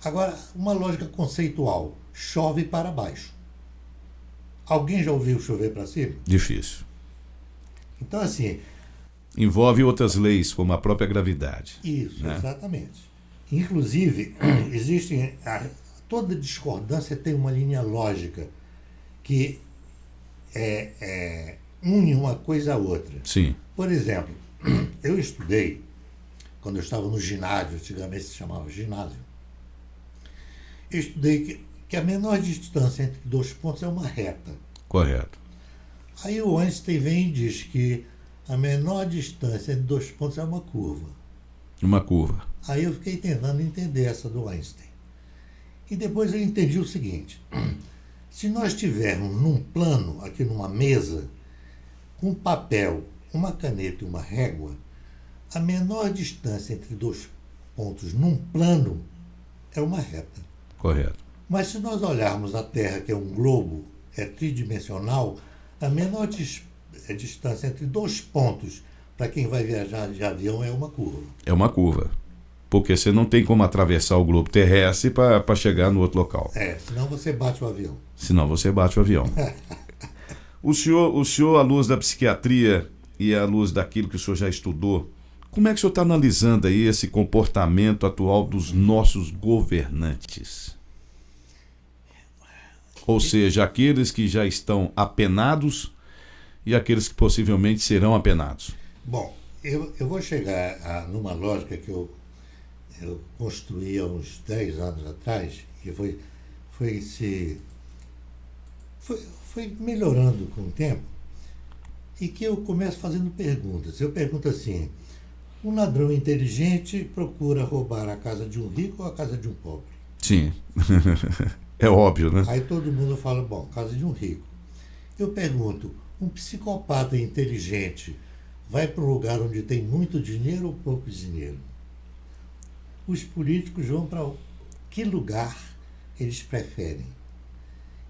Agora, uma lógica conceitual, chove para baixo. Alguém já ouviu chover para cima? Difícil. Então, assim... Envolve outras leis, como a própria gravidade. Isso, né? Exatamente. Inclusive, toda discordância tem uma linha lógica que une uma coisa a outra. Sim. Por exemplo, eu estudei, quando eu estava no ginásio, antigamente se chamava ginásio, eu estudei que a menor distância entre 2 pontos é uma reta. Correto. Aí o Einstein vem e diz que a menor distância entre 2 pontos é uma curva. Uma curva. Aí eu fiquei tentando entender essa do Einstein. E depois eu entendi o seguinte: se nós tivermos num plano, aqui numa mesa, um papel, uma caneta e uma régua, a menor distância entre 2 pontos num plano é uma reta. Correto. Mas se nós olharmos a Terra, que é um globo, é tridimensional, a menor distância entre 2 pontos para quem vai viajar de avião é uma curva. É uma curva. Porque você não tem como atravessar o globo terrestre para chegar no outro local. Senão você bate o avião. O senhor, à luz da psiquiatria e à luz daquilo que o senhor já estudou, como é que o senhor está analisando aí esse comportamento atual dos nossos governantes? Ou seja, aqueles que já estão apenados e aqueles que possivelmente serão apenados. Bom, eu vou chegar numa lógica que eu construí há uns 10 anos atrás, e foi melhorando com o tempo, e que eu começo fazendo perguntas. Eu pergunto assim: um ladrão inteligente procura roubar a casa de um rico ou a casa de um pobre? Sim, é óbvio, né? Aí todo mundo fala, bom, casa de um rico. Eu pergunto, um psicopata inteligente vai para um lugar onde tem muito dinheiro ou pouco dinheiro? Os políticos vão para que lugar eles preferem?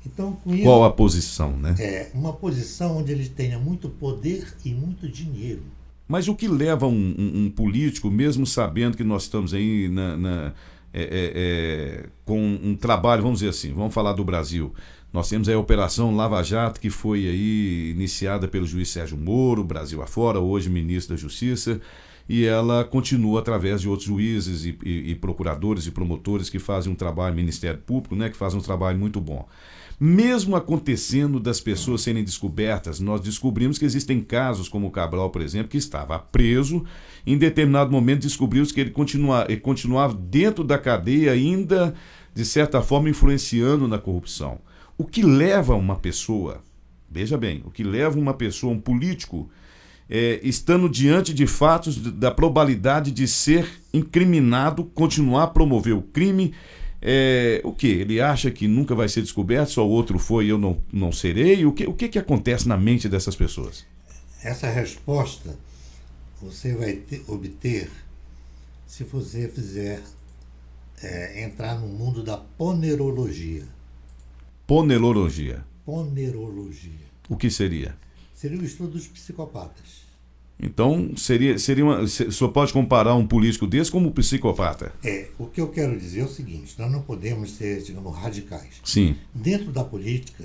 Então, com isso, qual a posição, né? É uma posição onde ele tenha muito poder e muito dinheiro. Mas o que leva um político, mesmo sabendo que nós estamos aí com um trabalho, vamos dizer assim, vamos falar do Brasil. Nós temos aí a Operação Lava Jato, que foi aí iniciada pelo juiz Sérgio Moro, Brasil afora, hoje ministro da Justiça, e ela continua através de outros juízes e procuradores e promotores que fazem um trabalho, Ministério Público, né, que fazem um trabalho muito bom. Mesmo acontecendo das pessoas serem descobertas, nós descobrimos que existem casos, como o Cabral, por exemplo, que estava preso, em determinado momento descobriu-se que ele continuava dentro da cadeia, ainda, de certa forma, influenciando na corrupção. O que leva uma pessoa, veja bem, o que leva uma pessoa, um político, estando diante de fatos da probabilidade de ser incriminado, continuar a promover o crime, o que? Ele acha que nunca vai ser descoberto, só o outro foi e eu não serei? O que acontece na mente dessas pessoas? Essa resposta você vai obter se você fizer entrar no mundo da ponerologia. Ponerologia. Ponerologia. O que seria? Seria o estudo dos psicopatas. Então, o senhor pode comparar um político desse como um psicopata? O que eu quero dizer é o seguinte: nós não podemos ser, digamos, radicais. Sim. Dentro da política,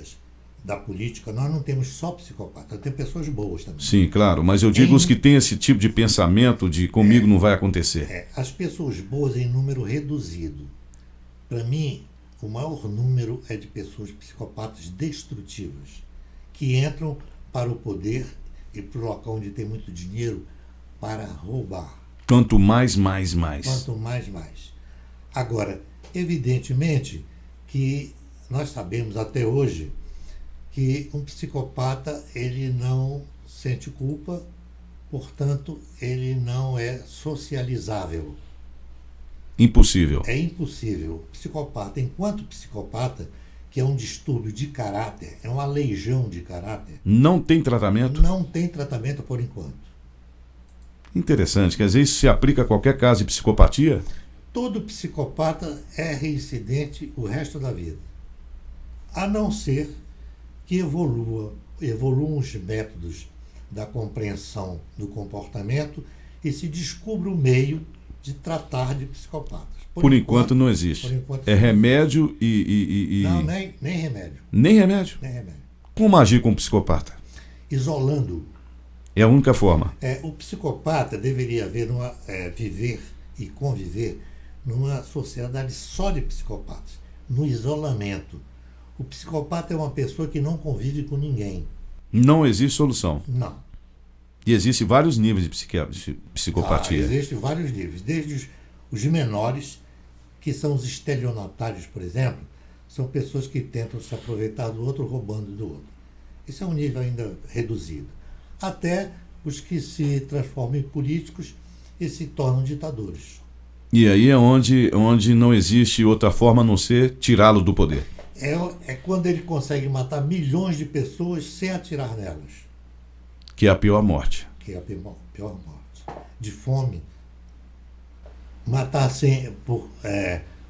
nós não temos só psicopatas, temos pessoas boas também. Sim, claro, mas eu digo os que têm esse tipo de pensamento de comigo não vai acontecer. As pessoas boas em número reduzido. Para mim, o maior número é de pessoas psicopatas destrutivas, que entram para o poder e para o local onde tem muito dinheiro para roubar. Quanto mais. Quanto mais. Agora, evidentemente que nós sabemos até hoje que um psicopata ele não sente culpa, portanto, ele não é socializável. Impossível. É impossível. Psicopata, enquanto psicopata, que é um distúrbio de caráter, é uma legião de caráter. Não tem tratamento? Não tem tratamento por enquanto. Interessante, quer dizer, isso se aplica a qualquer caso de psicopatia? Todo psicopata é reincidente o resto da vida. A não ser que evoluam os métodos da compreensão do comportamento e se descubra o meio de tratar de psicopatas. Por enquanto não existe. É remédio Não, nem remédio. Nem remédio? Nem remédio. Como agir com um psicopata? Isolando. É a única forma. O psicopata deveria viver e conviver numa sociedade só de psicopatas, no isolamento. O psicopata é uma pessoa que não convive com ninguém. Não existe solução. Não. E existem vários níveis de psicopatia. Existem vários níveis, desde os menores, que são os estelionatários, por exemplo, são pessoas que tentam se aproveitar do outro roubando do outro. Esse é um nível ainda reduzido. Até os que se transformam em políticos e se tornam ditadores. E aí é onde não existe outra forma a não ser tirá-lo do poder. É quando ele consegue matar milhões de pessoas sem atirar nelas. Que é a pior morte. Que é a pior morte. De fome. Matar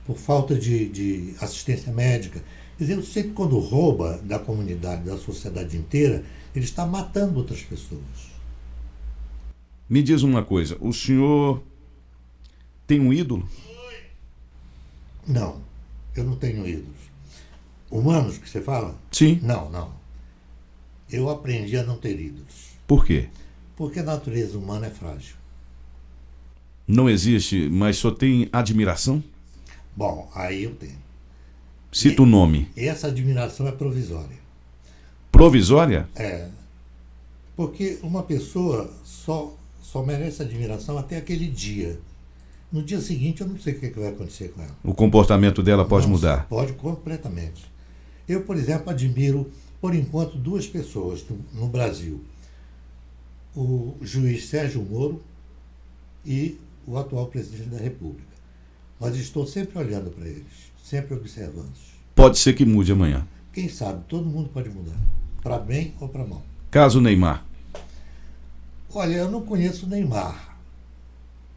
por falta de assistência médica. Quer dizer, o sujeito, quando rouba da comunidade, da sociedade inteira, ele está matando outras pessoas. Me diz uma coisa, o senhor tem um ídolo? Não, eu não tenho ídolos. Humanos, que você fala? Sim. Não. Eu aprendi a não ter ídolos. Por quê? Porque a natureza humana é frágil. Não existe, mas só tem admiração? Bom, aí eu tenho. Cita o nome. Essa admiração é provisória. Provisória? É. Porque uma pessoa só merece admiração até aquele dia. No dia seguinte eu não sei o que vai acontecer com ela. O comportamento dela pode Nossa, mudar? Pode, completamente. Eu, por exemplo, admiro, por enquanto, duas pessoas no Brasil. O juiz Sérgio Moro e o atual presidente da República. Mas estou sempre olhando para eles, sempre observando. Pode ser que mude amanhã. Quem sabe, todo mundo pode mudar, para bem ou para mal. Caso Neymar. Olha, eu não conheço o Neymar.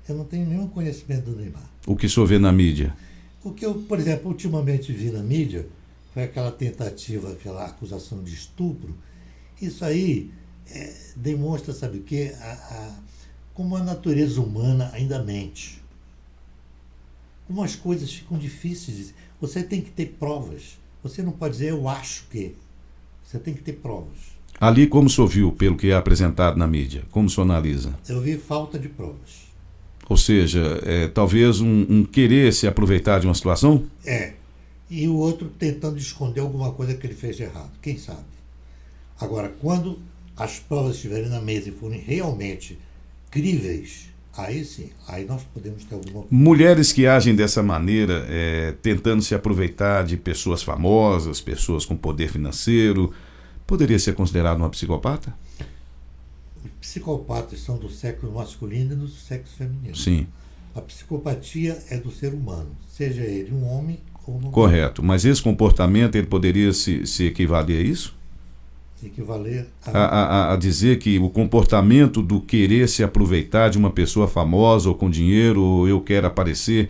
Eu não tenho nenhum conhecimento do Neymar. O que o senhor vê na mídia? O que eu, por exemplo, ultimamente vi na mídia foi aquela tentativa, aquela acusação de estupro. Isso aí demonstra, sabe o quê? Como a natureza humana ainda mente. Como as coisas ficam difíceis. Você tem que ter provas. Você não pode dizer eu acho que. Você tem que ter provas. Ali, como o senhor viu, pelo que é apresentado na mídia? Como o senhor analisa? Eu vi falta de provas. Ou seja, talvez um querer se aproveitar de uma situação? E o outro tentando esconder alguma coisa que ele fez de errado. Quem sabe? Agora, quando as provas estiverem na mesa e forem realmente críveis, aí sim, aí nós podemos ter alguma coisa. Mulheres que agem dessa maneira, tentando se aproveitar de pessoas famosas, pessoas com poder financeiro, poderia ser considerado uma psicopata? Os psicopatas são do sexo masculino e do sexo feminino. Sim. A psicopatia é do ser humano, seja ele um homem ou uma mulher. Correto. Mas esse comportamento, ele poderia se equivaler a isso? Equivaler A dizer que o comportamento do querer se aproveitar de uma pessoa famosa ou com dinheiro, ou eu quero aparecer,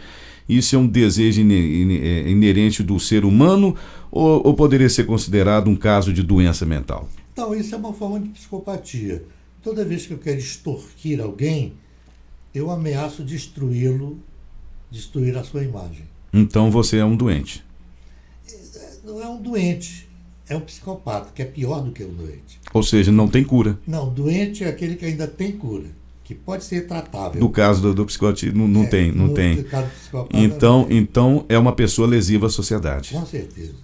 isso é um desejo inerente do ser humano ou poderia ser considerado um caso de doença mental? Então, isso é uma forma de psicopatia. Toda vez que eu quero extorquir alguém, eu ameaço destruí-lo, destruir a sua imagem. Então você é um doente. Não é um doente, é um psicopata, que é pior do que um doente. Ou seja, não tem cura. Não, doente é aquele que ainda tem cura, que pode ser tratável. No caso do psicopatia, não tem. No caso do psicopata, Então é uma pessoa lesiva à sociedade. Com certeza.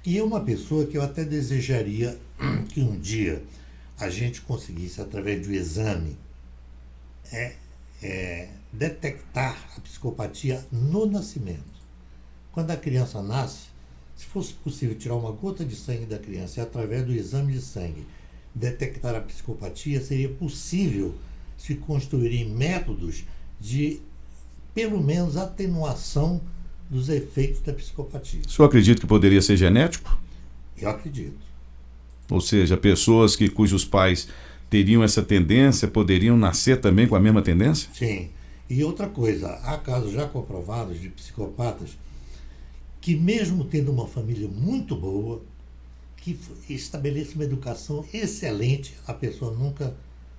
E é uma pessoa que eu até desejaria que um dia a gente conseguisse, através do exame, detectar a psicopatia no nascimento. Quando a criança nasce, se fosse possível tirar uma gota de sangue da criança e, através do exame de sangue, detectar a psicopatia, seria possível se construírem métodos de, pelo menos, atenuação dos efeitos da psicopatia. O senhor acredita que poderia ser genético? Eu acredito. Ou seja, pessoas cujos pais teriam essa tendência poderiam nascer também com a mesma tendência? Sim. E outra coisa, há casos já comprovados de psicopatas que, mesmo tendo uma família muito boa, que estabeleça uma educação excelente, a pessoa nunca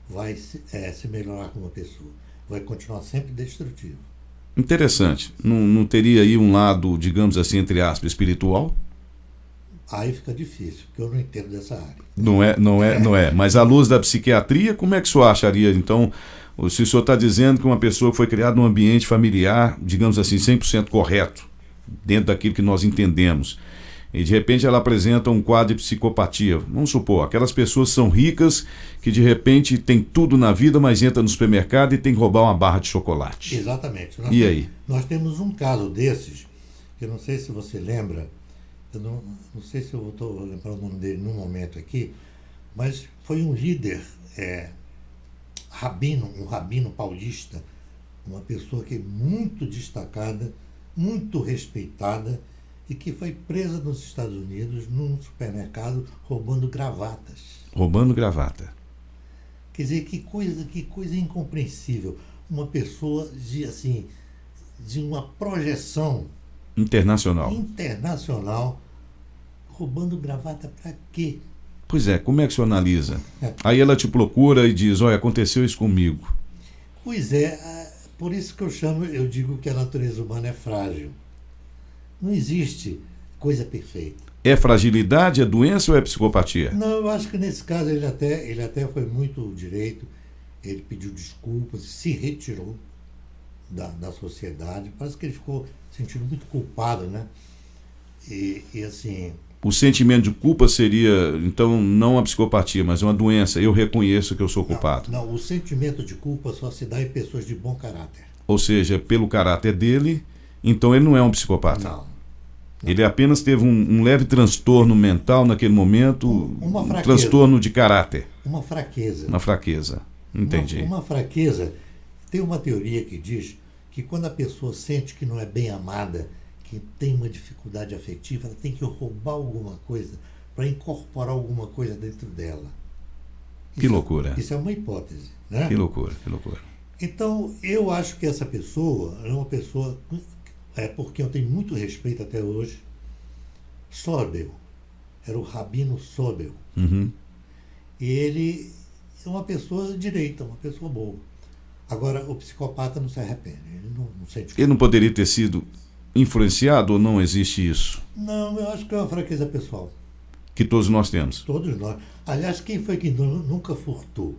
vai se melhorar como pessoa. Vai continuar sempre destrutiva. Interessante. Não teria aí um lado, digamos assim, entre aspas, espiritual? Aí fica difícil, porque eu não entendo dessa área. Não é. Mas à luz da psiquiatria, como é que o senhor acharia, então, se o senhor está dizendo que uma pessoa foi criada num ambiente familiar, digamos assim, 100% correto, dentro daquilo que nós entendemos, e de repente ela apresenta um quadro de psicopatia, vamos supor, aquelas pessoas são ricas, que de repente tem tudo na vida, mas entra no supermercado e tem que roubar uma barra de chocolate. Exatamente. E aí? Nós temos um caso desses, que eu não sei se você lembra, eu não sei se eu vou lembrar o nome dele num momento aqui, mas foi um líder, um rabino paulista, uma pessoa que é muito destacada, muito respeitada, e que foi presa nos Estados Unidos num supermercado roubando gravatas. Roubando gravata. Quer dizer, que coisa incompreensível. Uma pessoa de uma projeção internacional roubando gravata para quê? Pois é, como é que o senhor analisa? Aí ela te procura e diz, olha, aconteceu isso comigo. Pois é, por isso que eu digo que a natureza humana é frágil. Não existe coisa perfeita. É fragilidade, é doença ou é psicopatia? Não, eu acho que nesse caso ele até foi muito direito, ele pediu desculpas, se retirou da sociedade, parece que ele ficou sentindo muito culpado, né? E assim, O sentimento de culpa seria, então, não a psicopatia, mas uma doença. Eu reconheço que eu sou culpado. não, o sentimento de culpa só se dá em pessoas de bom caráter. Ou seja, pelo caráter dele, então ele não é um psicopata. Não. Ele apenas teve um leve transtorno mental naquele momento, Uma um fraqueza. transtorno de caráter, Uma fraqueza. uma fraqueza. Entendi. Uma fraqueza. Tem uma teoria que diz que quando a pessoa sente que não é bem amada, que tem uma dificuldade afetiva, ela tem que roubar alguma coisa para incorporar alguma coisa dentro dela. Que loucura. Isso é uma hipótese, né? Que loucura, que loucura. Então, eu acho que essa pessoa é uma pessoa, por quem eu tenho muito respeito até hoje, Sobel. Era o Rabino Sobel. Uhum. E ele é uma pessoa direita, uma pessoa boa. Agora, o psicopata não se arrepende, ele não sente. Ele não poderia ter sido influenciado ou não existe isso? Não, eu acho que é uma fraqueza pessoal. Que todos nós temos. Todos nós. Aliás, quem foi que nunca furtou?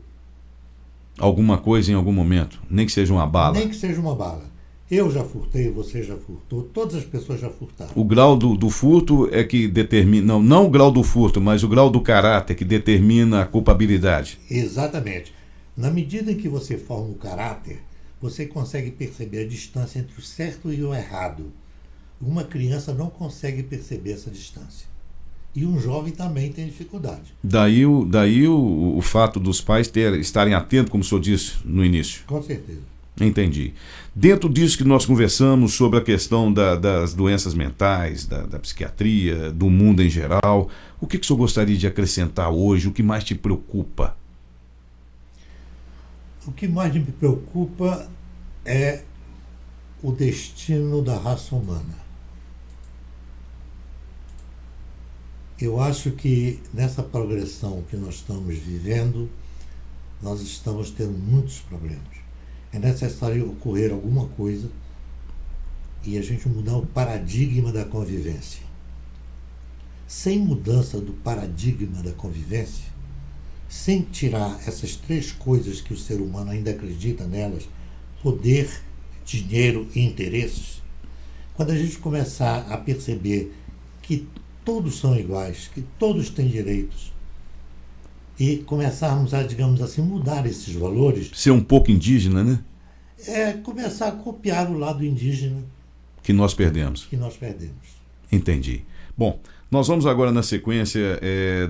Alguma coisa em algum momento, nem que seja uma bala. Nem que seja uma bala. Eu já furtei, você já furtou, todas as pessoas já furtaram. O grau do furto é que determina, não o grau do furto, mas o grau do caráter que determina a culpabilidade. Exatamente. Na medida em que você forma o caráter, você consegue perceber a distância entre o certo e o errado. Uma criança não consegue perceber essa distância. E um jovem também tem dificuldade. Daí o fato dos pais estarem atentos, como o senhor disse no início. Com certeza. Entendi. Dentro disso que nós conversamos sobre a questão das doenças mentais, da psiquiatria, do mundo em geral, o que o senhor gostaria de acrescentar hoje? O que mais te preocupa? O que mais me preocupa é o destino da raça humana. Eu acho que nessa progressão que nós estamos vivendo, nós estamos tendo muitos problemas. É necessário ocorrer alguma coisa e a gente mudar o paradigma da convivência. Sem mudança do paradigma da convivência, sem tirar essas três coisas que o ser humano ainda acredita nelas, poder, dinheiro e interesses, quando a gente começar a perceber que todos são iguais, que todos têm direitos, e começarmos a, digamos assim, mudar esses valores. Ser um pouco indígena, né? É começar a copiar o lado indígena que nós perdemos. Entendi. Bom, nós vamos agora na sequência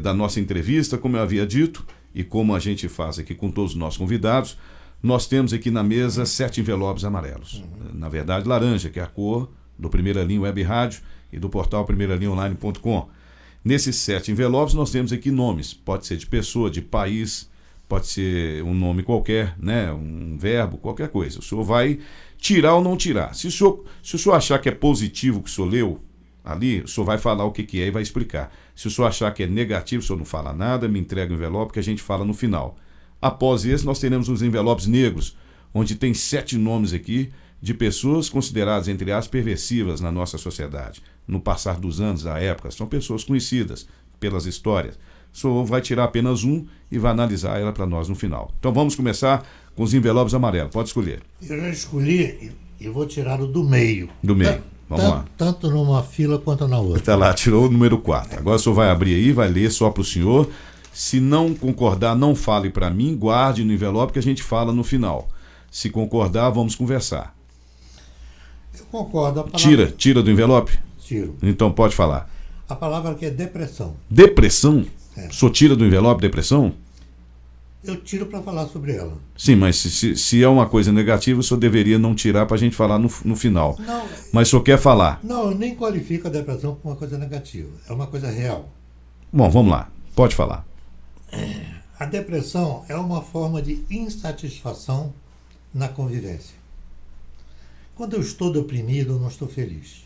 da nossa entrevista, como eu havia dito, e como a gente faz aqui com todos os nossos convidados, nós temos aqui na mesa 7 envelopes amarelos. Na verdade, laranja, que é a cor do Primeira Linha Web Rádio e do portal primeiralinhaonline.com. Nesses 7 envelopes nós temos aqui nomes, pode ser de pessoa, de país, pode ser um nome qualquer, né? Um verbo, qualquer coisa. O senhor vai tirar ou não tirar. Se o senhor achar que é positivo o que o senhor leu ali, o senhor vai falar o que é e vai explicar. Se o senhor achar que é negativo, o senhor não fala nada, me entrega o envelope que a gente fala no final. Após esse, nós teremos os envelopes negros, onde tem 7 nomes aqui de pessoas consideradas, entre aspas, perversivas na nossa sociedade. No passar dos anos, da época, são pessoas conhecidas pelas histórias. O senhor vai tirar apenas um e vai analisar ela para nós no final. Então vamos começar com os envelopes amarelos. Pode escolher. Eu já escolhi e vou tirar o do meio. Do meio. Vamos lá. Tanto numa fila quanto na outra. Está lá, tirou o número 4. Agora o senhor vai abrir aí, vai ler só para o senhor. Se não concordar, não fale para mim, guarde no envelope que a gente fala no final. Se concordar, vamos conversar. Eu concordo. A palavra... Tira do envelope? Tiro. Então pode falar. A palavra aqui é depressão. Depressão? É. O senhor tira do envelope depressão? Eu tiro para falar sobre ela. Sim, mas se é uma coisa negativa, o senhor deveria não tirar para a gente falar no final. Não, mas o senhor quer falar? Não, eu nem qualifico a depressão como uma coisa negativa. É uma coisa real. Bom, vamos lá. Pode falar. A depressão é uma forma de insatisfação na convivência. Quando eu estou deprimido, eu não estou feliz.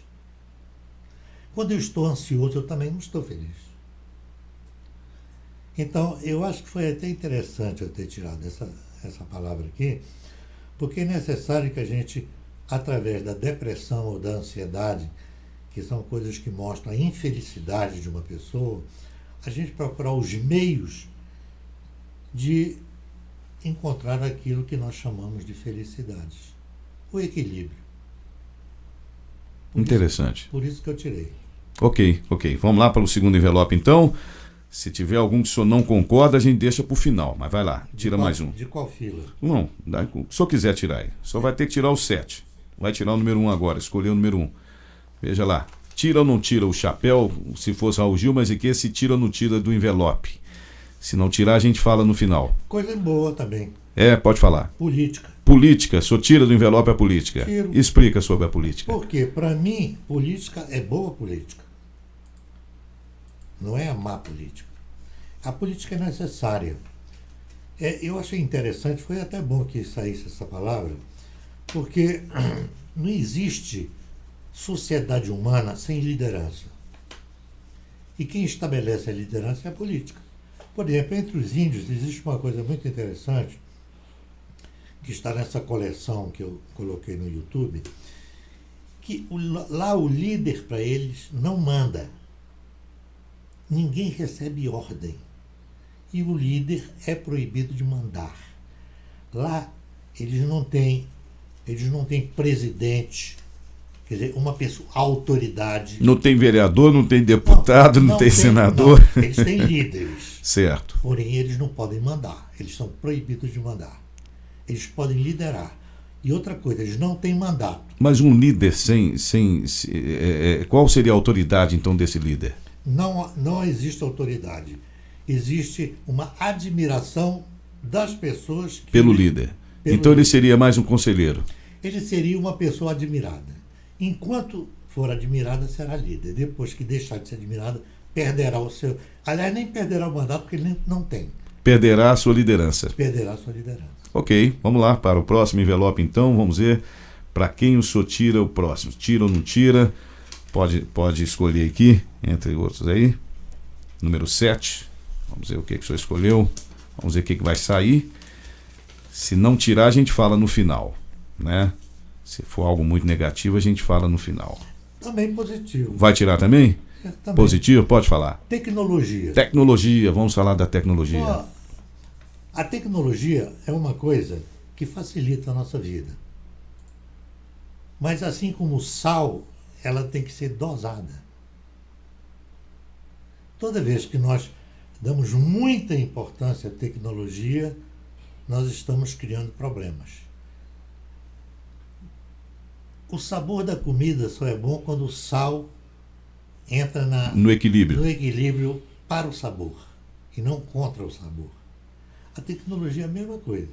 Quando eu estou ansioso, eu também não estou feliz. Então, eu acho que foi até interessante eu ter tirado essa palavra aqui, porque é necessário que a gente, através da depressão ou da ansiedade, que são coisas que mostram a infelicidade de uma pessoa, a gente procurar os meios de encontrar aquilo que nós chamamos de felicidade. O equilíbrio. Interessante. Por isso que eu tirei. Ok. Vamos lá para o segundo envelope, então. Se tiver algum que o senhor não concorda, a gente deixa para o final. Mas vai lá, tira mais um. De qual fila? Não, se o senhor quiser tirar aí. Só vai ter que tirar o 7. Vai tirar o número 1 agora, escolher o número 1. Veja lá. Tira ou não tira o chapéu, se fosse Raul Gil, mas aqui se tira ou não tira do envelope. Se não tirar, a gente fala no final. Coisa boa também. Pode falar. Política. Política, o senhor tira do envelope a política. Tiro. Explica sobre a política. Porque, para mim, política é boa política. Não é a má política. A política é necessária. Eu achei interessante, foi até bom que saísse essa palavra, porque não existe sociedade humana sem liderança. E quem estabelece a liderança é a política. Por exemplo, entre os índios existe uma coisa muito interessante, que está nessa coleção que eu coloquei no YouTube, que lá o líder para eles não manda. Ninguém recebe ordem. E o líder é proibido de mandar. Lá eles não têm presidente, quer dizer, uma pessoa, autoridade. Não tem vereador, não tem deputado, não tem senador. Não, eles têm líderes. Certo. Porém, eles não podem mandar. Eles são proibidos de mandar. Eles podem liderar. E outra coisa, eles não têm mandato. Mas um líder qual seria a autoridade, então, desse líder? Não existe autoridade. Existe uma admiração das pessoas pelo líder. Então ele seria mais um conselheiro. Ele seria uma pessoa admirada. Enquanto for admirada, será líder. Depois que deixar de ser admirada, perderá o seu... Aliás, nem perderá o mandato, porque ele não tem. Perderá a sua liderança. Perderá a sua liderança. Ok, vamos lá para o próximo envelope, então. Vamos ver para quem o senhor tira o próximo. Tira ou não tira? Pode escolher aqui, entre outros aí. Número 7. Vamos ver o que o senhor escolheu. Vamos ver o que vai sair. Se não tirar, a gente fala no final, né? Se for algo muito negativo, a gente fala no final. Também positivo. Vai tirar também? Também. Positivo? Pode falar. Tecnologia. Tecnologia, vamos falar da tecnologia. A tecnologia é uma coisa que facilita a nossa vida. Mas assim como o sal, ela tem que ser dosada. Toda vez que nós damos muita importância à tecnologia, nós estamos criando problemas. O sabor da comida só é bom quando o sal entra no equilíbrio para o sabor e não contra o sabor. A tecnologia é a mesma coisa.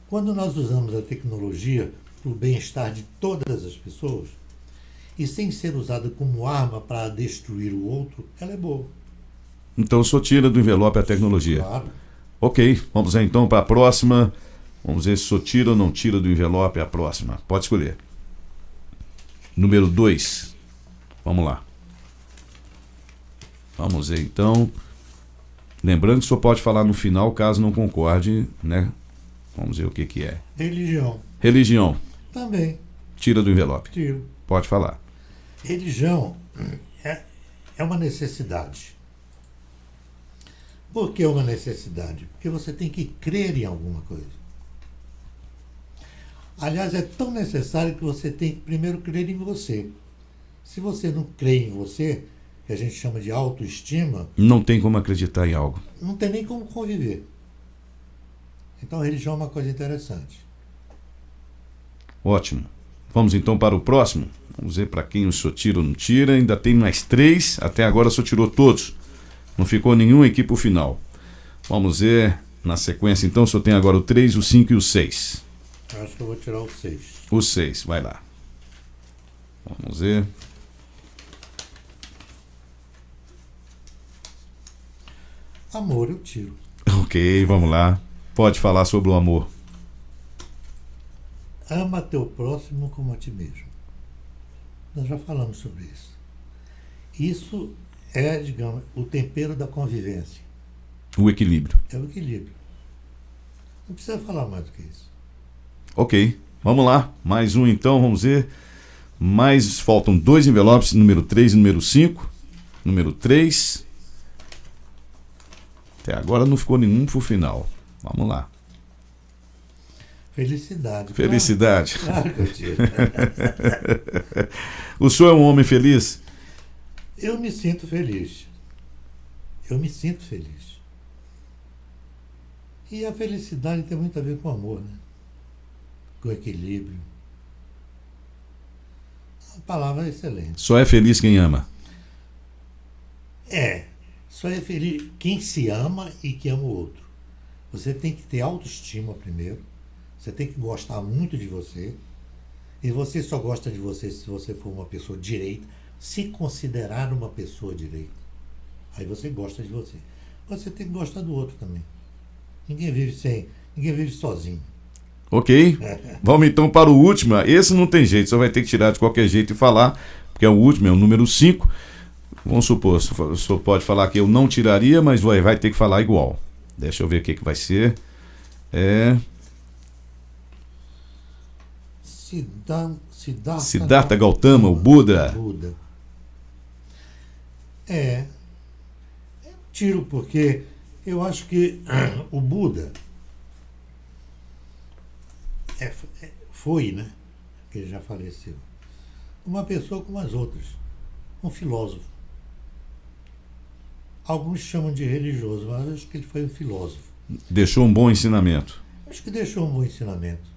Quando nós usamos a tecnologia para o bem-estar de todas as pessoas, e sem ser usada como arma para destruir o outro, ela é boa. Então o senhor tira do envelope a tecnologia. Claro. Ok, vamos lá então para a próxima. Vamos ver se o senhor tira ou não tira do envelope a próxima. Pode escolher. Número 2. Vamos lá. Vamos ver então. Lembrando que o senhor pode falar no final, caso não concorde, né? Vamos ver o que é. Religião. Religião. Também. Tira do envelope. Tiro. Pode falar. Religião é uma necessidade. Por que é uma necessidade? Porque você tem que crer em alguma coisa. Aliás, é tão necessário que você tem que primeiro crer em você. Se você não crê em você, que a gente chama de autoestima... Não tem como acreditar em algo. Não tem nem como conviver. Então, a religião é uma coisa interessante. Ótimo. Vamos então para o próximo. Vamos ver para quem o senhor tira ou não tira. Ainda tem mais 3. Até agora o senhor tirou todos. Não ficou nenhum aqui para o final. Vamos ver na sequência. Então o senhor tem agora o 3, o 5 e o 6. Eu acho que eu vou tirar o 6. O 6, vai lá. Vamos ver. Amor, eu tiro. Ok, vamos lá. Pode falar sobre o amor. Ama teu próximo como a ti mesmo. Nós já falamos sobre isso. Isso é, digamos, o tempero da convivência. O equilíbrio. É o equilíbrio. Não precisa falar mais do que isso. Ok, vamos lá. Mais um então, vamos ver. Faltam 2 envelopes, número 3 e número 5. Número 3. Até agora não ficou nenhum pro final. Vamos lá. Felicidade. Felicidade. Claro que eu tiro. O senhor é um homem feliz? Eu me sinto feliz. Eu me sinto feliz. E a felicidade tem muito a ver com o amor, né? Com o equilíbrio. A palavra é excelente. Só é feliz quem ama. Só é feliz quem se ama e que ama o outro. Você tem que ter autoestima primeiro. Você tem que gostar muito de você. E você só gosta de você se você for uma pessoa direita. Se considerar uma pessoa direita. Aí você gosta de você. Você tem que gostar do outro também. Ninguém vive sozinho. Ok? Vamos então para o último. Esse não tem jeito, só vai ter que tirar de qualquer jeito e falar, porque é o último, é o número 5. Vamos supor, o senhor pode falar que eu não tiraria, mas vai ter que falar igual. Deixa eu ver o que vai ser. Siddhartha Gautama, o Buda. Tiro porque eu acho que o Buda foi, né? Que ele já faleceu. Uma pessoa como as outras. Um filósofo. Alguns chamam de religioso, mas eu acho que ele foi um filósofo. Deixou um bom ensinamento. Acho que deixou um bom ensinamento.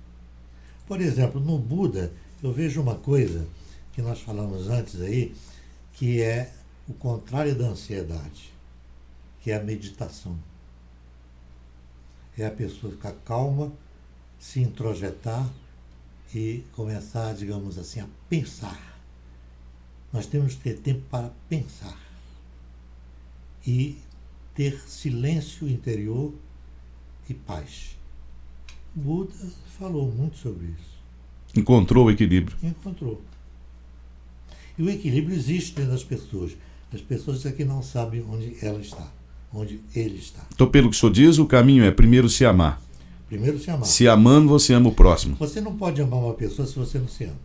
Por exemplo, no Buda, eu vejo uma coisa que nós falamos antes aí, que é o contrário da ansiedade, que é a meditação. É a pessoa ficar calma, se introjetar e começar, digamos assim, a pensar. Nós temos que ter tempo para pensar e ter silêncio interior e paz. O Buda falou muito sobre isso. Encontrou o equilíbrio. Encontrou. E o equilíbrio existe dentro das pessoas. As pessoas aqui não sabem onde ela está, onde ele está. Então, pelo que o senhor diz, o caminho é primeiro se amar. Primeiro se amar. Se amando, você ama o próximo. Você não pode amar uma pessoa se você não se ama.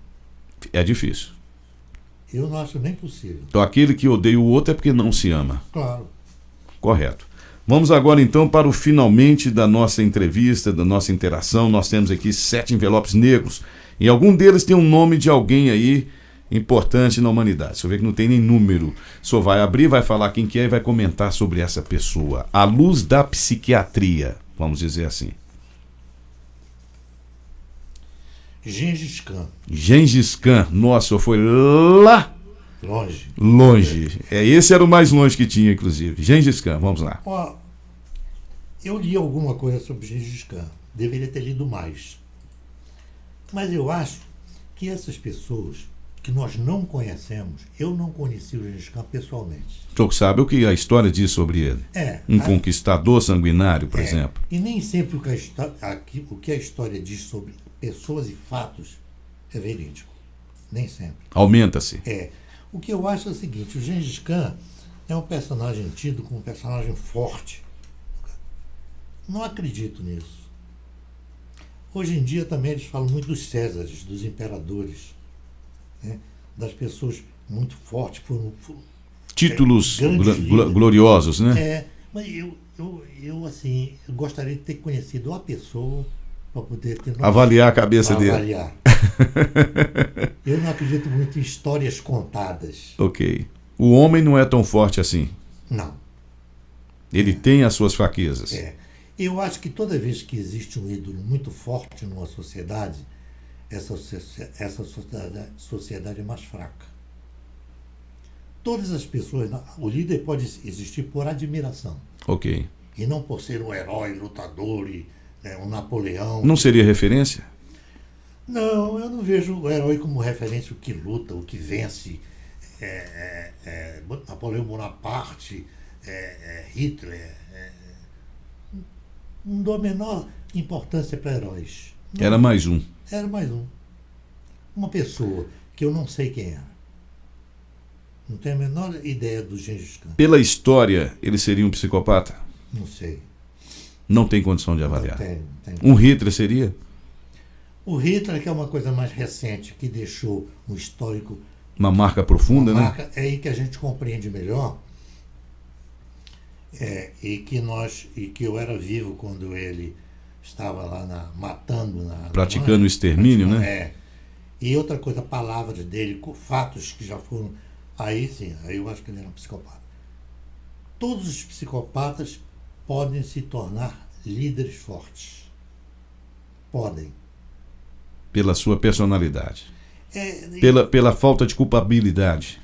É difícil. Eu não acho nem possível. Então, aquele que odeia o outro é porque não se ama. Claro. Correto. Vamos agora, então, para o finalmente da nossa entrevista, da nossa interação. Nós temos aqui 7 envelopes negros. E algum deles tem um nome de alguém aí importante na humanidade. Você vê que não tem nem número. O senhor vai abrir, vai falar quem que é e vai comentar sobre essa pessoa. À luz da psiquiatria, vamos dizer assim. Gengis Khan. Gengis Khan. Nossa, o senhor foi lá... Longe. Esse era o mais longe que tinha, inclusive. Gengis Khan, vamos lá. Ó, eu li alguma coisa sobre Gengis Khan. Deveria ter lido mais. Mas eu acho que essas pessoas que nós não conhecemos, eu não conheci o Gengis Khan pessoalmente. O senhor sabe o que a história diz sobre ele? Um conquistador sanguinário, por exemplo. E nem sempre o que a história diz sobre pessoas e fatos é verídico. Nem sempre. Aumenta-se. O que eu acho é o seguinte, o Gengis Khan é um personagem tido como um personagem forte. Não acredito nisso. Hoje em dia também eles falam muito dos Césares, dos imperadores, né? Das pessoas muito fortes, títulos gloriosos, né? Mas eu assim, eu gostaria de ter conhecido a pessoa para poder ter avaliar a cabeça dele. Avaliar. Eu não acredito muito em histórias contadas. Ok. O homem não é tão forte assim. Não. Ele tem as suas fraquezas. Eu acho que toda vez que existe um ídolo muito forte numa sociedade, essa sociedade é mais fraca. Todas as pessoas... O líder pode existir por admiração. Ok. E não por ser um herói, lutador, um Napoleão. Não seria referência? Não, eu não vejo o herói como referência o que luta, o que vence. Napoleão Bonaparte, Hitler. Não dou a menor importância para heróis. Não, era mais um. Era mais um. Uma pessoa que eu não sei quem era. Não tenho a menor ideia do Gengis Khan. Pela história, ele seria um psicopata? Não sei. Não tem condição de avaliar. Não tem. Um Hitler seria? O Hitler, que é uma coisa mais recente, que deixou um histórico... Uma marca profunda, né? Marca, é aí que a gente compreende melhor. E que eu era vivo quando ele estava lá matando... praticando o extermínio, né? E outra coisa, palavras dele, fatos que já foram Aí sim, aí eu acho que ele era um psicopata. Todos os psicopatas podem se tornar líderes fortes. Podem. Pela sua personalidade. É, Pela falta de culpabilidade.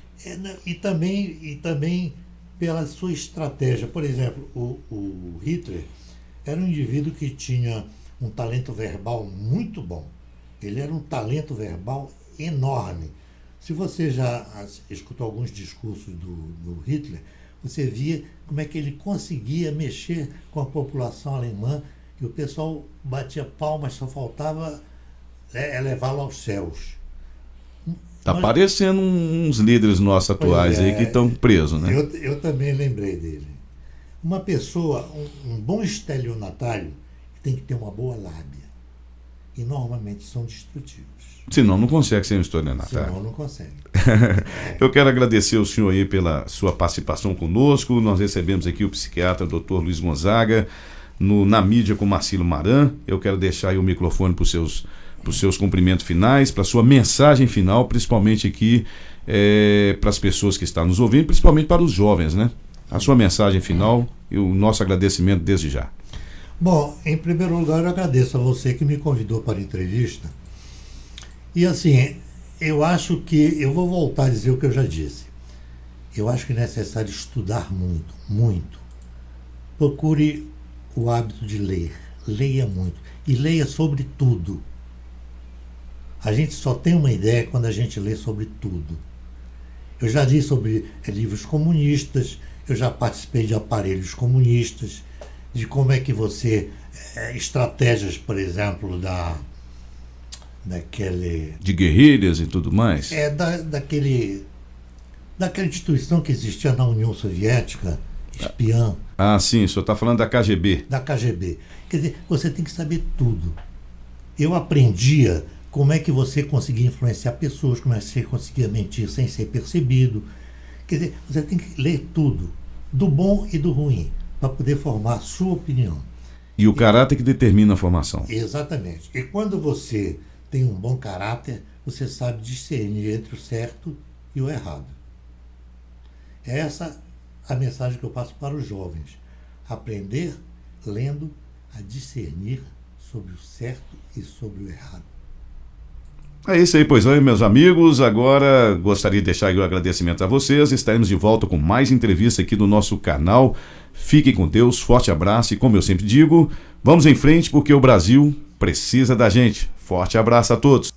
E também pela sua estratégia. Por exemplo, o Hitler era um indivíduo que tinha um talento verbal muito bom. Ele era um talento verbal enorme. Se você já escutou alguns discursos do Hitler, você via como é que ele conseguia mexer com a população alemã, e o pessoal batia palmas, só faltava elevá-lo aos céus. Tá parecendo uns líderes nossos atuais aí que estão presos, né? Eu também lembrei dele. Uma pessoa, um bom estelionatário, tem que ter uma boa lábia. E normalmente são destrutivos. Senão não consegue ser um estelionatário. Senão não consegue. Eu quero agradecer ao senhor aí pela sua participação conosco. Nós recebemos aqui o psiquiatra Dr. Luiz Gonzaga na mídia com Marcílio Maran. Eu quero deixar aí o microfone para os seus cumprimentos finais, para a sua mensagem final, principalmente aqui para as pessoas que estão nos ouvindo, principalmente para os jovens, né? A sua mensagem final e o nosso agradecimento desde já. Bom, em primeiro lugar, eu agradeço a você que me convidou para a entrevista. E assim, eu acho que, eu vou voltar a dizer o que eu já disse. Eu acho que é necessário estudar muito, muito. Procure o hábito de ler. Leia muito. E leia sobre tudo. A gente só tem uma ideia quando a gente lê sobre tudo. Eu já li sobre livros comunistas, eu já participei de aparelhos comunistas, de como é que você... estratégias, por exemplo, de guerrilhas e tudo mais? Daquela instituição que existia na União Soviética, espiã. Ah, sim, o senhor está falando da KGB. Da KGB. Quer dizer, você tem que saber tudo. Eu aprendia como é que você conseguia influenciar pessoas, como é que você conseguia mentir sem ser percebido. Quer dizer, você tem que ler tudo, do bom e do ruim, para poder formar a sua opinião. E o caráter que determina a formação. Exatamente. E quando você tem um bom caráter, você sabe discernir entre o certo e o errado. É essa a mensagem que eu passo para os jovens. Aprender, lendo, a discernir sobre o certo e sobre o errado. É isso aí, pois é, meus amigos. Agora gostaria de deixar o agradecimento a vocês. Estaremos de volta com mais entrevista aqui no nosso canal. Fiquem com Deus, forte abraço e, como eu sempre digo, vamos em frente porque o Brasil precisa da gente. Forte abraço a todos.